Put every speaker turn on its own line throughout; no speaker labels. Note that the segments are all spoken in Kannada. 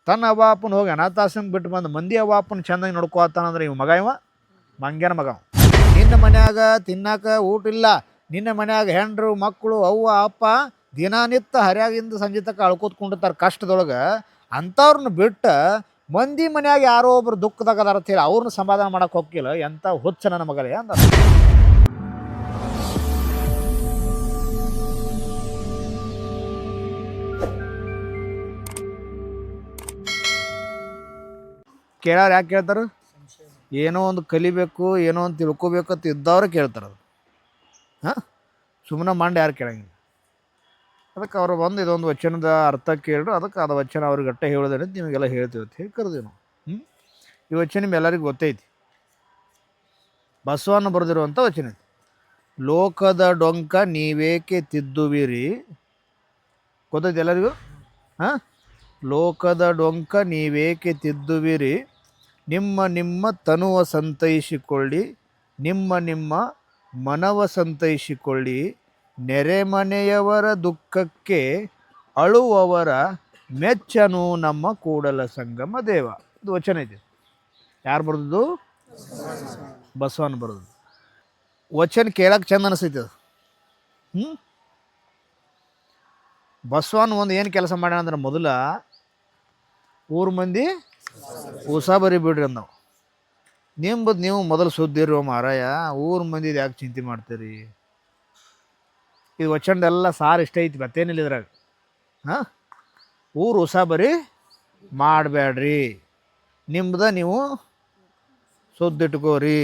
ತನ್ನ ಅವ್ವ ಅಪ್ಪನ ಹೋಗಿ ಅನಾಥಾಶ್ರಮ ಬಿಟ್ಟು ಬಂದು ಮಂದಿ ಅವ್ವ ಅಪ್ಪನ ಚೆಂದಾಗಿ ನೋಡ್ಕೋತಾನಂದ್ರೆ ಇವ ಮಗ ಇವ ಮಂಗ್ಯನ ಮಗ. ನಿನ್ನ ಮನ್ಯಾಗ ತಿನ್ನಾಕ ಊಟ ಇಲ್ಲ, ನಿನ್ನ ಮನ್ಯಾಗ ಹೆಂಡ್ರು ಮಕ್ಕಳು ಅವ್ವ ಅಪ್ಪ ದಿನನಿತ್ಯ ಹರ್ಯಾಗಿಂದ ಸಂಜೆ ತನಕ ಅಳ್ಕೋತ್ಕೊಂಡಿರ್ತಾರೆ ಕಷ್ಟದೊಳಗೆ. ಅಂಥವ್ರನ್ನ ಬಿಟ್ಟು ಮಂದಿ ಮನ್ಯಾಗ ಯಾರೋ ಒಬ್ರು ದುಃಖದಾಗ ಅದಾರ ಅಂತ ಹೇಳಿ ಅವ್ರನ್ನ ಸಮಾಧಾನ ಮಾಡಕ್ಕೆ ಹೋಗಿಲ್ಲ. ಎಂಥ ಹುಚ್ಚ ನನ್ನ ಮಗಳೇ ಅಂದ. ಕೇಳಾರ ಯಾಕೆ ಕೇಳ್ತಾರೆ? ಏನೋ ಒಂದು ಕಲಿಬೇಕು, ಏನೋ ಒಂದು ತಿಳ್ಕೊಬೇಕು ಅಂತ ಇದ್ದವ್ರು ಕೇಳ್ತಾರೆ. ಅದು ಹಾಂ, ಸುಮ್ಮನೆ ಮಂಡ ಯಾರು ಕೇಳಂಗಿಲ್ಲ. ಅದಕ್ಕೆ ಅವರು ಬಂದು ಇದೊಂದು ವಚನದ ಅರ್ಥ ಕೇಳಿದ್ರು. ಅದಕ್ಕೆ ಅದು ವಚನ ಅವ್ರಿಗೆ ಗಟ್ಟೆ ಹೇಳೋದಂತ ನಿಮಗೆಲ್ಲ ಹೇಳ್ತೀವಿ ಅಂತ ಹೇಳಿ ಕರೆದೀವಿ ನಾವು. ಈ ವಚನ ನಿಮ್ಮೆಲ್ಲರಿಗೂ ಗೊತ್ತೈತಿ. ಬಸವಣ್ಣ ಬರೆದಿರುವಂಥ ವಚನ ಐತಿ. ಲೋಕದ ಡೊಂಕ ನೀವೇಕೆ ತಿದ್ದುವಿರಿ. ಗೊತ್ತೈತಿ ಎಲ್ಲರಿಗೂ? ಹಾಂ, ಲೋಕದ ಡೊಂಕ ನೀವೇಕೆ ತಿದ್ದುವಿರಿ, ನಿಮ್ಮ ನಿಮ್ಮ ತನುವ ಸಂತೈಸಿಕೊಳ್ಳಿ, ನಿಮ್ಮ ನಿಮ್ಮ ಮನವ ಸಂತೈಸಿಕೊಳ್ಳಿ, ನೆರೆಮನೆಯವರ ದುಃಖಕ್ಕೆ ಅಳುವವರ ಮೆಚ್ಚನು ನಮ್ಮ ಕೂಡಲ ಸಂಗಮ ದೇವ. ಇದು ವಚನ ಇದೆ. ಯಾರು ಬರೆದದ್ದು? ಬಸವಣ್ಣ ಬರೆದದ್ದು. ವಚನ ಕೇಳಕ್ಕೆ ಚಂದ ಅನಿಸ್ತೈತಿ ಅದು. ಬಸವಣ್ಣ ಒಂದು ಏನು ಕೆಲಸ ಮಾಡ್ಯಾನ ಅಂದ್ರೆ, ಮೊದಲ ಊರು ಮಂದಿ ಉಸಾಬರಿ ಬಿಡ್ರಿ ನಾವು. ನಿಂಬದು ನೀವು ಮೊದಲು ಸುದ್ದಿರೋ ಮಾರಾಯ, ಊರು ಮಂದಿದು ಯಾಕೆ ಚಿಂತೆ ಮಾಡ್ತೀರಿ. ಇದು ವಚನದೆಲ್ಲ ಸಾರು ಇಷ್ಟ ಐತಿ, ಮತ್ತೇನಿಲ್ಲ ಇದ್ರಾಗ. ಹಾಂ, ಊರು ಉಸಾಬರಿ ಮಾಡಬೇಡ್ರಿ, ನಿಮ್ದು ನೀವು ಸುದ್ದಿಟ್ಕೋರಿ,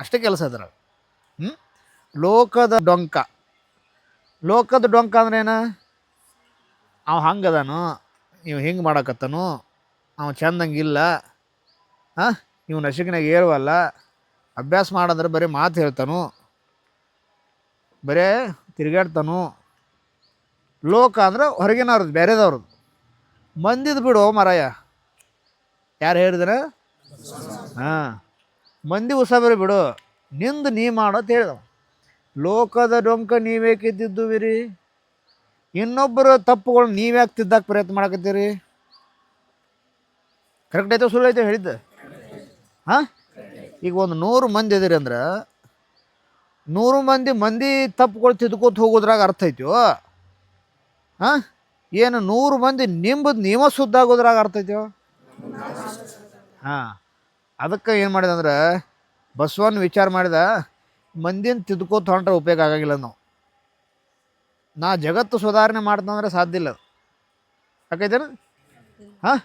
ಅಷ್ಟೇ ಕೆಲಸ ಅದ್ರಾಗ. ಲೋಕದ ಡೊಂಕ. ಲೋಕದ ಡೊಂಕ ಅಂದ್ರೇನು? ಅವ ಹಂಗದಾನು, ಇವು ಹಿಂಗೆ ಮಾಡಕತ್ತನು, ಅವ ಚಂದಂಗಿಲ್ಲ, ಹಾಂ, ಇವು ನಶಿಕಿನಾಗ ಏರುವಲ್ಲ, ಅಭ್ಯಾಸ ಮಾಡಂದ್ರೆ ಬರೀ ಮಾತು ಹೇಳ್ತಾನು, ಬರೇ ತಿರುಗಾಡ್ತಾನು. ಲೋಕ ಅಂದ್ರೆ ಹೊರಗಿನವ್ರದ್ದು, ಬೇರೆದವ್ರದ್ದು. ಮಂದಿದು ಬಿಡು ಮರಾಯ. ಯಾರು ಹೇಳಿದಾರ? ಹಾಂ, ಮಂದಿ ಉಸಾಬರಿ ಬಿಡು, ನಿಂದು ನೀ ಮಾಡೋದು ಹೇಳಿದವ. ಲೋಕದ ಡೊಂಕ ನೀವೇಕೆ ತಿದ್ದುವಿರಿ, ಇನ್ನೊಬ್ಬರು ತಪ್ಪುಗಳು ನೀವ್ಯಾಕೆ ತಿದ್ದಕ್ಕೆ ಪ್ರಯತ್ನ ಮಾಡಕತ್ತೀರಿ. ಕರೆಕ್ಟ್ ಐತೆ ಸುಳ್ಳು ಐತೆ ಹೇಳಿದ್ದೆ? ಹಾಂ, ಈಗ ಒಂದು 100 ಮಂದಿ ಇದ್ದೀರಿ ಅಂದ್ರೆ 100 ಮಂದಿ ತಪ್ಪುಗಳು ತಿದ್ಕೋತ ಹೋಗೋದ್ರಾಗ ಅರ್ಥ ಐತೋ? ಹಾಂ, ಏನು 100 ಮಂದಿ ನಿಂಬದು ನೀವ ಸುದ್ದಾಗೋದ್ರಾಗ ಅರ್ಥ ಐತೋ? ಹಾಂ, ಅದಕ್ಕೆ ಏನು ಮಾಡಿದೆ ಅಂದ್ರೆ ಬಸವಣ್ಣ ವಿಚಾರ ಮಾಡಿದ, ಮಂದಿನ ತಿದ್ಕೋತ ಹೊಂಟ್ರೆ ಉಪಯೋಗ ಆಗಂಗಿಲ್ಲ. ನಾ ಜಗತ್ತು ಸುಧಾರಣೆ ಮಾಡ್ತಂದ್ರೆ ಸಾಧ್ಯ ಇಲ್ಲ. ಯಾಕೈತೇನ? ಹಾಂ,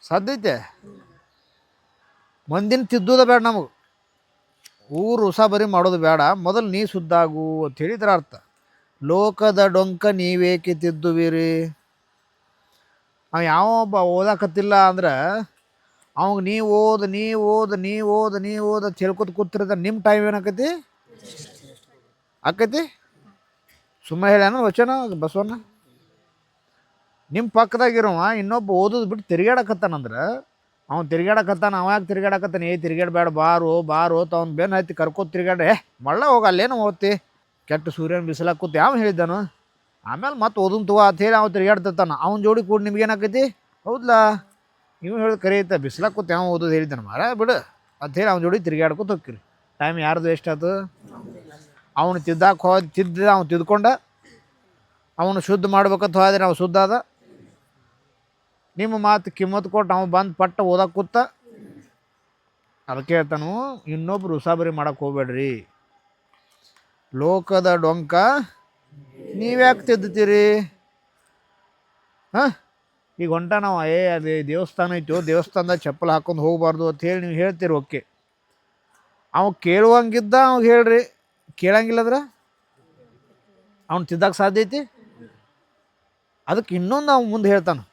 ಸಾಧ್ಯ ಐತೆ. ಮಂದಿನ ತಿದ್ದೋದು ಬೇಡ ನಮಗೆ, ಊರು ಉಸಾಬರಿ ಮಾಡೋದು ಬೇಡ, ಮೊದಲು ನೀ ಸುದ್ದಾಗು ಅಂತ ಹೇಳಿದ್ರ ಅರ್ಥ. ಲೋಕದ ಡೊಂಕ ನೀವೇಕೆ ತಿದ್ದುವಿರಿ. ಅವ ಯಾವ ಒಬ್ಬ ಓದಾಕತ್ತಿಲ್ಲ ಅಂದ್ರೆ ಅವಾಗ ನೀ ಓದ ತಿಳ್ಕೊತ ಕೂತಿರದ ನಿಮ್ಮ ಟೈಮ್ ಏನಾಕೈತಿ ಆಕೈತಿ. ಸುಮ್ಮನೆ ಹೇಳ್ಯಾನ ವಚನ ಬಸವಣ್ಣ. ನಿಮ್ಮ ಪಕ್ಕದಾಗಿರುವ ಇನ್ನೊಬ್ಬ ಓದೋದು ಬಿಟ್ಟು ತಿರುಗಾಡಕತ್ತಾನಂದ್ರೆ ಅವ್ನು ತಿರುಗಾಡಕತ್ತಾನ. ಅವ ಯಾಕೆ ತಿರುಗಾಡಕತ್ತಾನೆ? ತಿರುಗಾಡಬೇಡ, ಬಾರು ಅಂತ ಅವ್ನು ಬೆನ್ನು ಹತ್ತಿ ಕರ್ಕೋತ ತಿರುಗಾಡ್ರೆ ಮಳ್ಳ ಹೋಗ ಅಲ್ಲೇನು ಓದ್ತಿ, ಕೆಟ್ಟ ಸೂರ್ಯನ ಬಿಸಿಲಾಗ ಕೂತಿ ಯಾವ ಹೇಳಿದ್ದಾನು. ಆಮೇಲೆ ಮತ್ತೆ ಓದನ್ ತಗೋ ಅಂತ ಹೇಳಿ ಅವ್ನು ತಿರುಗಾಡ್ತಿರ್ತಾನ. ಅವ್ನ ಜೋಡಿ ಕೂಡ ನಿಮ್ಗೇನಾಕೈತಿ? ಹೌದಲ್ಲ, ನೀವು ಹೇಳಿ ಕರೆಯುತ್ತೆ, ಬಿಸಿಲಾಗ ಕೂತಿ ಯಾವ ಓದೋದು ಹೇಳಿದ್ದಾನೆ ಮಾರ ಬಿಡು ಅಂತ ಹೇಳಿ ಅವ್ನ ಜೋಡಿ ತಿರುಗಾಡ್ಕೊತ ಹೋಗ್ಕಿರಿ. ಟೈಮ್ ಯಾರ್ದು ಎಷ್ಟಾಯ್ತು? ಅವನು ತಿದ್ದಾಕೆ ತಿದ್ದ ಅವ್ನು ತಿದ್ಕೊಂಡ, ಅವನು ಶುದ್ಧ ಮಾಡ್ಬೇಕಂತ ಹೋದ್ರೆ ನಾವು ಶುದ್ಧ ಅದ. ನಿಮ್ಮ ಮಾತು ಕಿಮ್ಮತ್ತು ಕೊಟ್ಟು ಅವ್ನು ಬಂದು ಪಟ್ಟ ಓದಕ್ಕೆ ಕೂತ. ಅದಕ್ಕೆ ಹೇಳ್ತಾನು, ಇನ್ನೊಬ್ರು ಉಸಾಬರಿ ಮಾಡಕ್ಕೆ ಹೋಗ್ಬೇಡ್ರಿ. ಲೋಕದ ಡೊಂಕ ನೀವ್ಯಾಕೆ ತಿದ್ದುತ್ತೀರಿ. ಹಾಂ, ಈಗ ಹೊಂಟ ನಾವು ಅದೇ ದೇವಸ್ಥಾನ ಐತೋ, ದೇವಸ್ಥಾನದಾಗ ಚಪ್ಪಲ್ ಹಾಕೊಂಡು ಹೋಗಬಾರ್ದು ಅಂತ ಹೇಳಿ ನೀವು ಹೇಳ್ತೀರಿ. ಓಕೆ, ಅವ ಕೇಳುವಂಗಿದ್ದ ಅವಾಗ ಹೇಳ್ರಿ, ಕೇಳಂಗಿಲ್ಲದ್ರೆ ಅವ್ನು ತಿದ್ದಕ್ಕೆ ಸಾಧ್ಯ ಐತಿ. ಅದಕ್ಕೆ ಇನ್ನೊಂದು ಅವ್ನು ಮುಂದೆ ಹೇಳ್ತಾನೆ,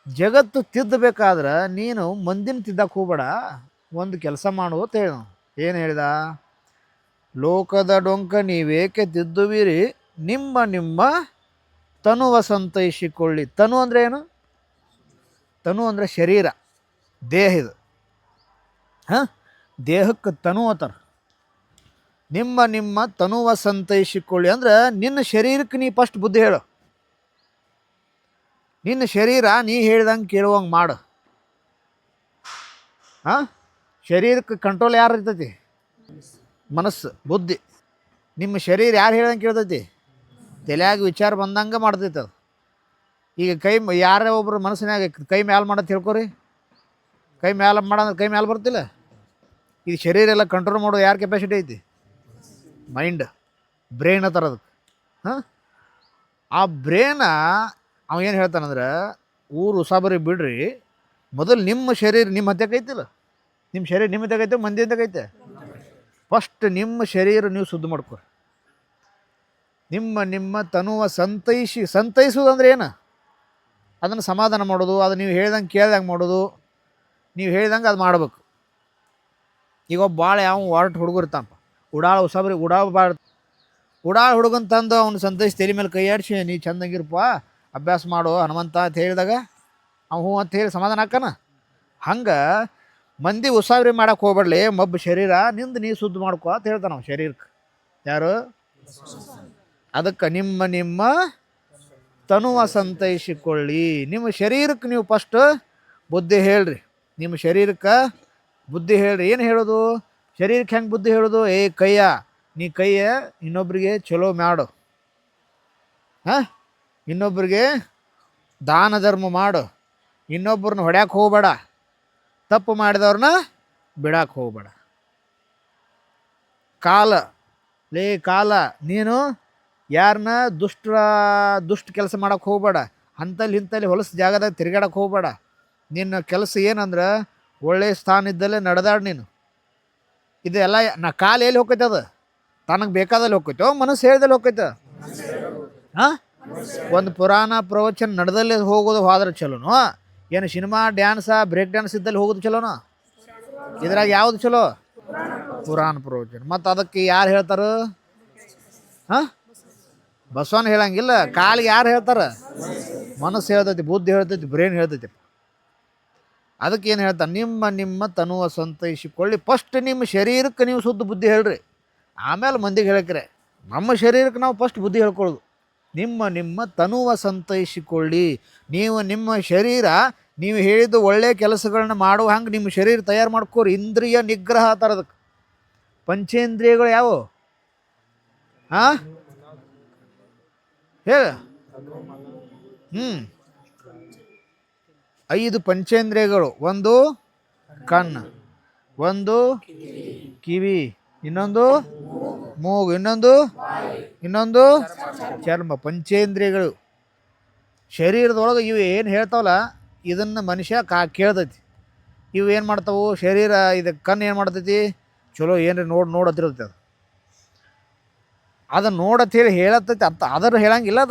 ಜಗತ್ತು ತಿದ್ದಬೇಕಾದ್ರೆ ನೀನು ಮಂದಿನ ತಿದ್ದಕ್ಕೆ ಹೋಗ್ಬೇಡ, ಒಂದು ಕೆಲಸ ಮಾಡು ಅಂತ ಹೇಳ. ಏನು ಹೇಳ್ದ? ಲೋಕದ ಡೊಂಕ ನೀವೇಕೆ ತಿದ್ದುವಿರಿ, ನಿಮ್ಮ ನಿಮ್ಮ ತನುವ ಸಂತೈಸಿಕೊಳ್ಳಿ. ತನು ಅಂದರೆ ಏನು? ತನು ಅಂದರೆ ಶರೀರ, ದೇಹ. ಇದು ಹಾಂ, ದೇಹಕ್ಕೆ ತನು ಅಂತಾರೆ. ನಿಮ್ಮ ನಿಮ್ಮ ತನುವ ಸಂತೈಸಿಕೊಳ್ಳಿ ಅಂದ್ರೆ ನಿನ್ನ ಶರೀರಕ್ಕೆ ನೀ ಫಸ್ಟ್ ಬುದ್ಧಿ ಹೇಳು. ನಿನ್ನ ಶರೀರ ನೀ ಹೇಳ್ದಂಗೆ ಕೇಳುವಂಗೆ ಮಾಡು. ಹಾಂ, ಶರೀರಕ್ಕೆ ಕಂಟ್ರೋಲ್ ಯಾರು ಇರ್ತೈತಿ? ಮನಸ್ಸು, ಬುದ್ಧಿ. ನಿಮ್ಮ ಶರೀರ ಯಾರು ಹೇಳ್ದಂಗೆ ಕೇಳ್ತೈತಿ? ತಲೆಯಾಗ ವಿಚಾರ ಬಂದಂಗೆ ಮಾಡ್ತೈತೆ ಅದು. ಈಗ ಯಾರೇ ಒಬ್ರು ಮನಸ್ಸಿನಾಗ ಕೈ ಮ್ಯಾಲೆ ಮಾಡೋದು ತಿಳ್ಕೊರಿ, ಕೈ ಮ್ಯಾಲೆ ಮಾಡೋದು ಕೈ ಮ್ಯಾಲೆ ಬರ್ತಿಲ್ಲ. ಇದು ಶರೀರ ಎಲ್ಲ ಕಂಟ್ರೋಲ್ ಮಾಡೋದು ಯಾರು ಕೆಪಾಸಿಟಿ ಐತಿ? ಮೈಂಡ್, ಬ್ರೈನ್ ಅತ್ತಾರ ಅದಕ್ಕೆ. ಹಾಂ, ಆ ಬ್ರೇನ ಅವ ಏನು ಹೇಳ್ತಾನಂದ್ರೆ, ಊರು ಉಸಾಬರಿ ಬಿಡ್ರಿ, ಮೊದಲು ನಿಮ್ಮ ಶರೀರ ನಿಮ್ಮ ಹತ್ಯಕೈತಿಲ್ಲ, ನಿಮ್ಮ ಶರೀರ ನಿಮ್ಮ ಹತ್ಯಕೈತೆ, ಮಂದಿ ಹತ್ಯಕೈತೆ. ಫಸ್ಟ್ ನಿಮ್ಮ ಶರೀರ ನೀವು ಶುದ್ಧ ಮಾಡ್ಕೊರಿ. ನಿಮ್ಮ ತನುವ ಸಂತೈಸೋದಂದ್ರೆ ಏನು? ಅದನ್ನು ಸಮಾಧಾನ ಮಾಡೋದು, ಅದು ನೀವು ಹೇಳ್ದಂಗೆ ಕೇಳ್ದಂಗೆ ಮಾಡೋದು, ನೀವು ಹೇಳ್ದಂಗೆ ಅದು ಮಾಡ್ಬೇಕು. ಈಗ ಒಬ್ಬ ಭಾಳ ಯಾವ ಹೊರಟು ಹುಡುಗರು ಇರ್ತಾನಪ್ಪ, ಉಸಾಬರಿ ಉಡಾಳ ಹುಡುಗನ್ ತಂದು ಅವ್ನು ಸಂತೈಸಿ ತಲೆ ಮೇಲೆ ಕೈ ಆಡಿಸಿ, ನೀ ಚಂದಂಗಿರಪ್ಪ ಅಭ್ಯಾಸ ಮಾಡು ಹನುಮಂತ ಅಂತ ಹೇಳಿದಾಗ ಅವ್ನು ಹ್ಞೂ ಅಂತ ಹೇಳಿ ಸಮಾಧಾನ ಹಾಕನ. ಹಂಗೆ ಮಂದಿ ಉಸಾಬರಿ ಮಾಡೋಕೆ ಹೋಗ್ಬೇಡಲಿ, ಮಬ್ಬ ಶರೀರ ನಿಂದು ನೀ ಶುದ್ಧ ಮಾಡ್ಕೊ ಅಂತ ಹೇಳ್ತಾನೆ ನಾವು ಶರೀರಕ್ಕೆ. ಯಾರು? ಅದಕ್ಕೆ ನಿಮ್ಮ ತನುವ ಸಂತೈಸಿಕೊಳ್ಳಿ. ನಿಮ್ಮ ಶರೀರಕ್ಕೆ ನೀವು ಫಸ್ಟ್ ಬುದ್ಧಿ ಹೇಳ್ರಿ. ನಿಮ್ಮ ಶರೀರಕ್ಕೆ ಬುದ್ಧಿ ಹೇಳ್ರಿ. ಏನು ಹೇಳೋದು? ಶರೀರಕ್ಕೆ ಹೆಂಗೆ ಬುದ್ಧಿ ಹೇಳೋದು? ನೀ ಕೈಯ ಇನ್ನೊಬ್ರಿಗೆ ಚಲೋ ಮಾಡು. ಹಾಂ, ಇನ್ನೊಬ್ರಿಗೆ ದಾನ ಧರ್ಮ ಮಾಡು. ಇನ್ನೊಬ್ಬರನ್ನ ಹೊಡ್ಯಾಕೆ ಹೋಗಬೇಡ. ತಪ್ಪು ಮಾಡಿದವ್ರನ್ನ ಬಿಡಕ್ಕೆ ಹೋಗಬೇಡ. ಕಾಲ ನೀನು ಯಾರನ್ನ ದುಷ್ಟ ಕೆಲಸ ಮಾಡೋಕ್ಕೆ ಹೋಗಬೇಡ. ಇಂಥಲ್ಲಿ ಹೊಲಸು ಜಾಗದಾಗ ತಿರುಗಾಡಕ್ಕೆ ಹೋಗಬೇಡ. ನಿನ್ನ ಕೆಲಸ ಏನಂದ್ರೆ ಒಳ್ಳೆಯ ಸ್ಥಾನ ಇದ್ದಲ್ಲೇ ನಡೆದಾಡು ನೀನು. ಇದೆಲ್ಲ ಕಾಲು ಎಲ್ಲಿ ಹೋಗ್ತೈತೆ? ಅದು ತನಗೆ ಬೇಕಾದಲ್ಲಿ ಹೋಗ್ತೈತೋ, ಮನಸ್ಸು ಹೇಳ್ದಲ್ಲಿ ಹೋಗ್ತೈತೆ? ಹಾಂ, ಒಂದು ಪುರಾಣ ಪ್ರವಚನ ನಡೆದಲ್ಲಿ ಹೋದ್ರೆ ಚಲೋನೋ, ಏನು ಸಿನಿಮಾ ಡ್ಯಾನ್ಸ ಬ್ರೇಕ್ ಡ್ಯಾನ್ಸ್ ಇದ್ದಲ್ಲಿ ಹೋಗೋದು ಚಲೋನೋ? ಇದ್ರಾಗ ಯಾವುದು ಚಲೋ? ಪುರಾಣ ಪ್ರವಚನ. ಮತ್ತು ಅದಕ್ಕೆ ಯಾರು ಹೇಳ್ತಾರ? ಹಾಂ, ಬಸವನ ಹೇಳಂಗಿಲ್ಲ. ಕಾಲಿಗೆ ಯಾರು ಹೇಳ್ತಾರೆ? ಮನಸ್ಸು ಹೇಳ್ತೈತಿ, ಬುದ್ಧಿ ಹೇಳ್ತೈತಿ, ಬ್ರೈನ್ ಹೇಳ್ತೈತಿ. ಅದಕ್ಕೆ ಏನು ಹೇಳ್ತಾರೆ? ನಿಮ್ಮ ತನುವ ಸಂತೈಸಿಕೊಳ್ಳಿ. ಫಸ್ಟ್ ನಿಮ್ಮ ಶರೀರಕ್ಕೆ ನೀವು ಶುದ್ಧ ಬುದ್ಧಿ ಹೇಳ್ರಿ, ಆಮೇಲೆ ಮಂದಿಗೆ ಹೇಳ್ಕ್ರೆ. ನಮ್ಮ ಶರೀರಕ್ಕೆ ನಾವು ಫಸ್ಟ್ ಬುದ್ಧಿ ಹೇಳ್ಕೊಳ್ಳೋದು. ನಿಮ್ಮ ತನುವ ಸಂತೈಸಿಕೊಳ್ಳಿ. ನಿಮ್ಮ ಶರೀರ ನೀವು ಹೇಳಿದ ಒಳ್ಳೆಯ ಕೆಲಸಗಳನ್ನ ಮಾಡುವ ಹಂಗೆ ನಿಮ್ಮ ಶರೀರ ತಯಾರು ಮಾಡ್ಕೋರಿ. ಇಂದ್ರಿಯ ನಿಗ್ರಹ ಥರದಕ್ಕೆ. ಪಂಚೇಂದ್ರಿಯಗಳು ಯಾವುವು? ಹಾಂ, ಹೇಳ. 5 ಪಂಚೇಂದ್ರಿಯಗಳು. ಒಂದು ಕಣ್ಣು, ಒಂದು ಕಿವಿ, ಇನ್ನೊಂದು ಮೂಗು, ಇನ್ನೊಂದು ಚರ್ಮ. ಪಂಚೇಂದ್ರಿಯಗಳು ಶರೀರದೊಳಗೆ ಇವು ಏನು ಹೇಳ್ತಾವಲ್ಲ, ಇದನ್ನು ಮನುಷ್ಯ ಕೇಳ್ತೈತಿ. ಇವು ಏನು ಮಾಡ್ತಾವು? ಶರೀರ ಇದಕ್ಕೆ ಕಣ್ಣು ಏನು ಮಾಡ್ತೈತಿ? ಚಲೋ ಏನ್ರಿ ನೋಡತ್ತಿರ್ತೈತಿ. ಅದನ್ನು ನೋಡತ್ ಹೇಳಿ ಹೇಳತ್ತೈತಿ. ಅದನ್ನು ಹೇಳಂಗಿಲ್ಲ.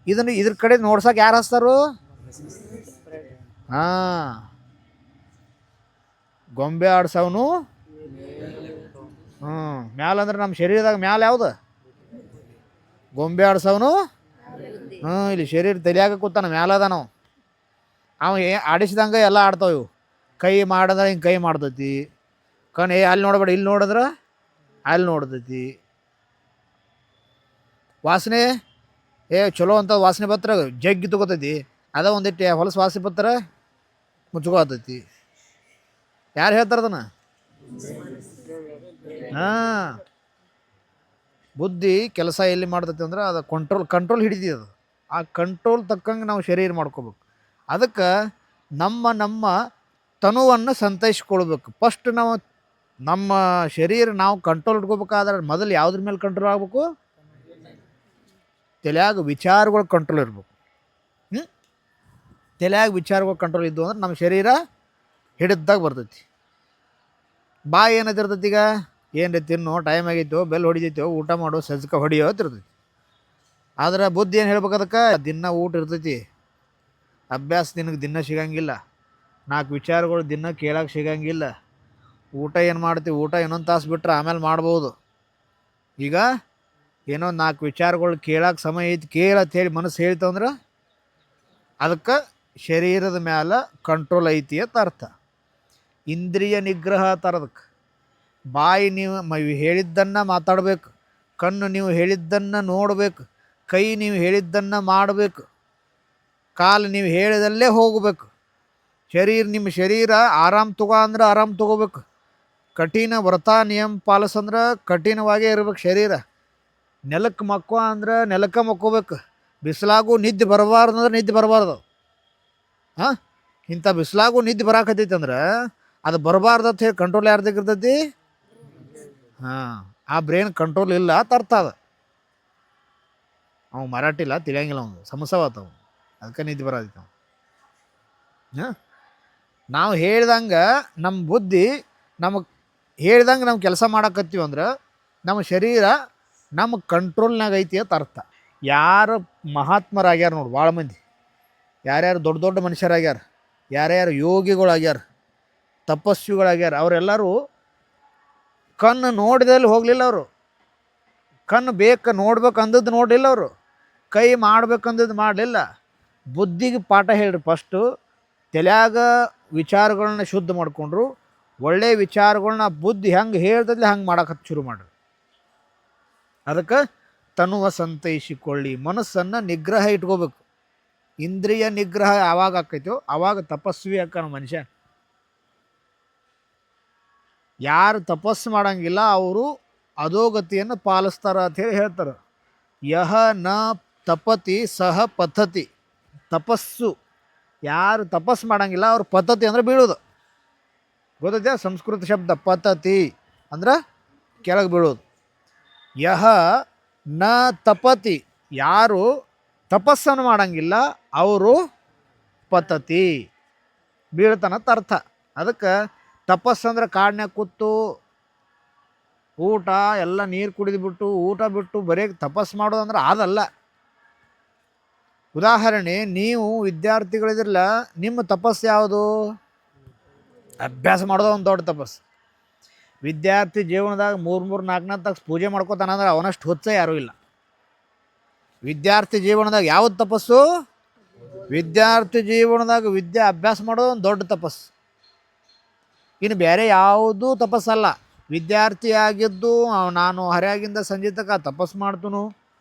ಇದ್ರ ಕಡೆ ನೋಡ್ಸಕ್ಕೆ ಯಾರು ಹಚ್ತಾರು? ಹಾಂ, ಗೊಂಬೆ ಆಡ್ಸವನು ಮ್ಯಾಲಂದ್ರೆ ನಮ್ಮ ಶರೀರದಾಗ ಮ್ಯಾಲ ಯಾವುದು? ಗೊಂಬೆ ಆಡ್ಸವನು. ಇಲ್ಲಿ ಶರೀರ ತಲೆಯಾಗ ಕೂತಾನ, ಮ್ಯಾಲದ ನಾವು. ಅವ ಆಡಿಸಿದಂಗೆ ಎಲ್ಲ ಆಡ್ತಾವ ಇವು. ಕೈ ಮಾಡಿದ್ರೆ ಹಿಂಗೆ ಕೈ ಮಾಡ್ತೈತಿ. ಕಣ್ಣು ಅಲ್ಲಿ ನೋಡಬೇಡ, ಇಲ್ಲಿ ನೋಡಿದ್ರೆ ಅಲ್ಲಿ ನೋಡ್ತೈತಿ. ವಾಸನೆ ಚಲೋ ಅಂತ ವಾಸನೆ ಬತ್ರ ಜಗ್ಗಿ ತಗೋತೈತಿ. ಅದ ಒಂದಿಟ್ಟು ಹೊಲಸು ವಾಸನೆ ಬತ್ತರ ಮುಚ್ಕೋತೈತಿ. ಯಾರು ಹೇಳ್ತಾರೆ ಅದನ್ನು? ಹಾಂ, ಬುದ್ಧಿ ಕೆಲಸ ಎಲ್ಲಿ ಮಾಡ್ತೈತಿ ಅಂದ್ರೆ ಅದು ಕಂಟ್ರೋಲ್ ಹಿಡಿದಿ. ಅದು ಆ ಕಂಟ್ರೋಲ್ ತಕ್ಕಂಗೆ ನಾವು ಶರೀರ ಮಾಡ್ಕೋಬೇಕು. ಅದಕ್ಕೆ ನಮ್ಮ ತನುವನ್ನು ಸಂತೈಸ್ಕೊಳ್ಬೇಕು. ಫಸ್ಟ್ ನಾವು ನಮ್ಮ ಶರೀರ ನಾವು ಕಂಟ್ರೋಲ್ ಇಟ್ಕೋಬೇಕಾದ್ರೆ ಮೊದಲು ಯಾವುದ್ರ ಮೇಲೆ ಕಂಟ್ರೋಲ್ ಆಗಬೇಕು? ತಲೆಯಾಗ ವಿಚಾರಗಳು ಕಂಟ್ರೋಲ್ ಇರ್ಬೇಕು. ತಲೆಯಾಗ ವಿಚಾರಗಳು ಕಂಟ್ರೋಲ್ ಇದ್ದು ಅಂದ್ರೆ ನಮ್ಮ ಶರೀರ ಹಿಡಿದಾಗ ಬರ್ತೈತಿ. ಬಾಯಿ ಏನಂತಿರ್ತೈತಿ? ಈಗ ಏನು ತಿನ್ನೋ ಟೈಮ್ ಆಗೈತೋ, ಬೆಲ್ ಹೊಡಿತೈತೋ, ಊಟ ಮಾಡೋ, ಸಜ್ಕ ಹೊಡಿಯೋ ಅಂತಿರ್ತೈತಿ. ಆದ್ರೆ ಬುದ್ಧಿ ಏನು ಹೇಳ್ಬೇಕು? ಅದಕ್ಕೆ ದಿನ ಊಟ ಇರ್ತೈತಿ. ಅಭ್ಯಾಸ ನಿನಗೆ ದಿನ ಸಿಗಂಗಿಲ್ಲ. 4 ವಿಚಾರಗಳು ದಿನ ಕೇಳಕ್ಕೆ ಸಿಗಂಗಿಲ್ಲ. ಊಟ ಏನು ಮಾಡ್ತೀವಿ? ಊಟ ಇನ್ನೊಂದು ತಾಸು ಬಿಟ್ರೆ ಆಮೇಲೆ ಮಾಡ್ಬೋದು. ಈಗ ಏನೋ 4 ವಿಚಾರಗಳು ಕೇಳಕ್ಕೆ ಸಮಯ ಐತಿ, ಕೇಳತ್ ಹೇಳಿ ಮನಸ್ಸು ಹೇಳ್ತಂದ್ರೆ ಅದಕ್ಕೆ ಶರೀರದ ಮ್ಯಾಲೆ ಕಂಟ್ರೋಲ್ ಐತಿ ಅಂತ ಅರ್ಥ. ಇಂದ್ರಿಯ ನಿಗ್ರಹ ತರದಕ್ಕೆ. ಬಾಯಿ ನೀವು ಹೇಳಿದ್ದನ್ನು ಮಾತಾಡಬೇಕು. ಕಣ್ಣು ನೀವು ಹೇಳಿದ್ದನ್ನು ನೋಡಬೇಕು. ಕೈ ನೀವು ಹೇಳಿದ್ದನ್ನು ಮಾಡಬೇಕು. ಕಾಲು ನೀವು ಹೇಳಿದಲ್ಲೇ ಹೋಗಬೇಕು. ನಿಮ್ಮ ಶರೀರ ಆರಾಮ್ ತಗೋ ಅಂದ್ರೆ ಆರಾಮ್ ತಗೋಬೇಕು. ಕಠಿಣ ವ್ರತ ನಿಯಮ ಪಾಲಿಸಂದ್ರೆ ಕಠಿಣವಾಗೇ ಇರ್ಬೇಕು ಶರೀರ. ನೆಲಕ್ಕೆ ಮಕ್ಕೋ ಅಂದ್ರೆ ನೆಲಕ್ಕೆ ಮಕ್ಕೋಬೇಕು. ಬಿಸಿಲಾಗೂ ನಿದ್ದೆ ಬರಬಾರ್ದು ಅಂದ್ರೆ ನಿದ್ದೆ ಬರಬಾರ್ದು. ಹಾಂ, ಇಂಥ ಬಿಸಿಲಾಗೂ ನಿದ್ದೆ ಬರಾಕತ್ತೈತೆ ಅಂದ್ರೆ ಅದು ಬರಬಾರ್ದು ಅಂತ ಹೇಳಿ ಕಂಟ್ರೋಲ್ ಯಾರ್ದಾಗಿರ್ತೈತಿ? ಹಾಂ, ಆ ಬ್ರೇನ್ ಕಂಟ್ರೋಲ್ ಇಲ್ಲ ತರ್ತ ಅದು. ಅವ ಮರಾಠಿ ಇಲ್ಲ, ತಿಳಿಯಂಗಿಲ್ಲ, ಅವನು ಸಮಸ್ಯವಾತವ, ಅದಕ್ಕೆ ನಿದ್ದೆ ಬರೋದೈತೆ ಅವ. ಹಾಂ, ನಾವು ಹೇಳ್ದಂಗೆ ನಮ್ಮ ಬುದ್ಧಿ ನಮಗೆ ಹೇಳ್ದಂಗೆ ನಾವು ಕೆಲಸ ಮಾಡಕತ್ತೀವಿ ಅಂದ್ರೆ ನಮ್ಮ ಶರೀರ ನಮ್ಮ ಕಂಟ್ರೋಲ್ನಾಗ ಐತಿ ಅಂತ ಅರ್ಥ. ಯಾರು ಮಹಾತ್ಮರಾಗ್ಯಾರ ನೋಡಿ, ಭಾಳ ಮಂದಿ ಯಾರ್ಯಾರು ದೊಡ್ಡ ದೊಡ್ಡ ಮನುಷ್ಯರಾಗ್ಯಾರ, ಯಾರ್ಯಾರು ಯೋಗಿಗಳಾಗ್ಯಾರ, ತಪಸ್ವಿಗಳಾಗ್ಯಾರ, ಅವರೆಲ್ಲರೂ ಕಣ್ಣು ನೋಡಿದಲ್ಲಿ ಹೋಗಲಿಲ್ಲ. ಅವರು ಕಣ್ಣು ನೋಡ್ಬೇಕು ಅಂದದ್ದು ನೋಡಲಿಲ್ಲ. ಅವರು ಕೈ ಮಾಡ್ಬೇಕಂದದ್ದು ಮಾಡಲಿಲ್ಲ. ಬುದ್ಧಿಗೆ ಪಾಠ ಹೇಳ್ರಿ. ಫಸ್ಟು ತಲೆಯಾಗ ವಿಚಾರಗಳನ್ನ ಶುದ್ಧ ಮಾಡಿಕೊಂಡ್ರು. ಒಳ್ಳೆಯ ವಿಚಾರಗಳನ್ನ ಬುದ್ಧಿ ಹೆಂಗೆ ಹೇಳ್ದಲ್ಲಿ ಹಂಗೆ ಮಾಡಕ್ಕೆ ಶುರು ಮಾಡ್ರಿ. ಅದಕ್ಕೆ ತನುವ ಸಂತೈಸಿಕೊಳ್ಳಿ, ಮನಸ್ಸನ್ನು ನಿಗ್ರಹ ಇಟ್ಕೋಬೇಕು. ಇಂದ್ರಿಯ ನಿಗ್ರಹ ಯಾವಾಗ ಆಕೈತೋ ಆವಾಗ ತಪಸ್ವಿ ಆಕಾನ ಮನುಷ್ಯ. ಯಾರು ತಪಸ್ಸು ಮಾಡಂಗಿಲ್ಲ ಅವರು ಅಧೋಗತಿಯನ್ನು ಪಾಲಿಸ್ತಾರ ಅಂಥೇಳಿ ಹೇಳ್ತಾರೆ. ಯಹ ನ ತಪತಿ ಸಹ ಪದ್ಧತಿ. ತಪಸ್ಸು ಯಾರು ತಪಸ್ಸು ಮಾಡಂಗಿಲ್ಲ ಅವ್ರ ಪದ್ಧತಿ ಅಂದರೆ ಬೀಳೋದು. ಗೊತ್ತೈತೆ? ಸಂಸ್ಕೃತ ಶಬ್ದ ಪದ್ಧತಿ ಅಂದ್ರೆ ಕೆಳಗೆ ಬೀಳೋದು. ಯಹ ನ ತಪತಿ, ಯಾರು ತಪಸ್ಸನ್ನು ಮಾಡಂಗಿಲ್ಲ ಅವರು ಪತತಿ, ಬೀಳ್ತಾನಂತ ಅರ್ಥ. ಅದಕ್ಕೆ ತಪಸ್ಸಂದ್ರೆ ಕಾಡ್ನ್ಯಾಗ ಕೂತು ಊಟ ಎಲ್ಲ ನೀರು ಕುಡಿದ್ಬಿಟ್ಟು ಊಟ ಬಿಟ್ಟು ಬರೀ ತಪಸ್ಸು ಮಾಡೋದಂದ್ರೆ ಅದಲ್ಲ. ಉದಾಹರಣೆ, ನೀವು ವಿದ್ಯಾರ್ಥಿಗಳಿದ್ರಲ್ಲ, ನಿಮ್ಮ ತಪಸ್ಸು ಯಾವುದು? ಅಭ್ಯಾಸ ಮಾಡೋದು ಒಂದು ದೊಡ್ಡ ತಪಸ್ಸು. ವಿದ್ಯಾರ್ಥಿ ಜೀವನದಾಗ 3-4 ತಾಸು ಪೂಜೆ ಮಾಡ್ಕೋತಾನಂದ್ರೆ ಅವನಷ್ಟು ಹುಚ್ಚ ಯಾರೂ ಇಲ್ಲ. ವಿದ್ಯಾರ್ಥಿ ಜೀವನದಾಗ ಯಾವುದು ತಪಸ್ಸು? ವಿದ್ಯಾರ್ಥಿ ಜೀವನದಾಗ ವಿದ್ಯೆ ಅಭ್ಯಾಸ ಮಾಡೋದು ಒಂದು ದೊಡ್ಡ ತಪಸ್ಸು. ಇನ್ನು ಬೇರೆ ಯಾವುದೂ ತಪಸ್ಸಲ್ಲ. ವಿದ್ಯಾರ್ಥಿಯಾಗಿದ್ದು ನಾನು ಹರ್ಯಾಗಿಂದ ಸಂಜೆ ತನಕ ತಪಸ್ಸು ಮಾಡ್ತನು,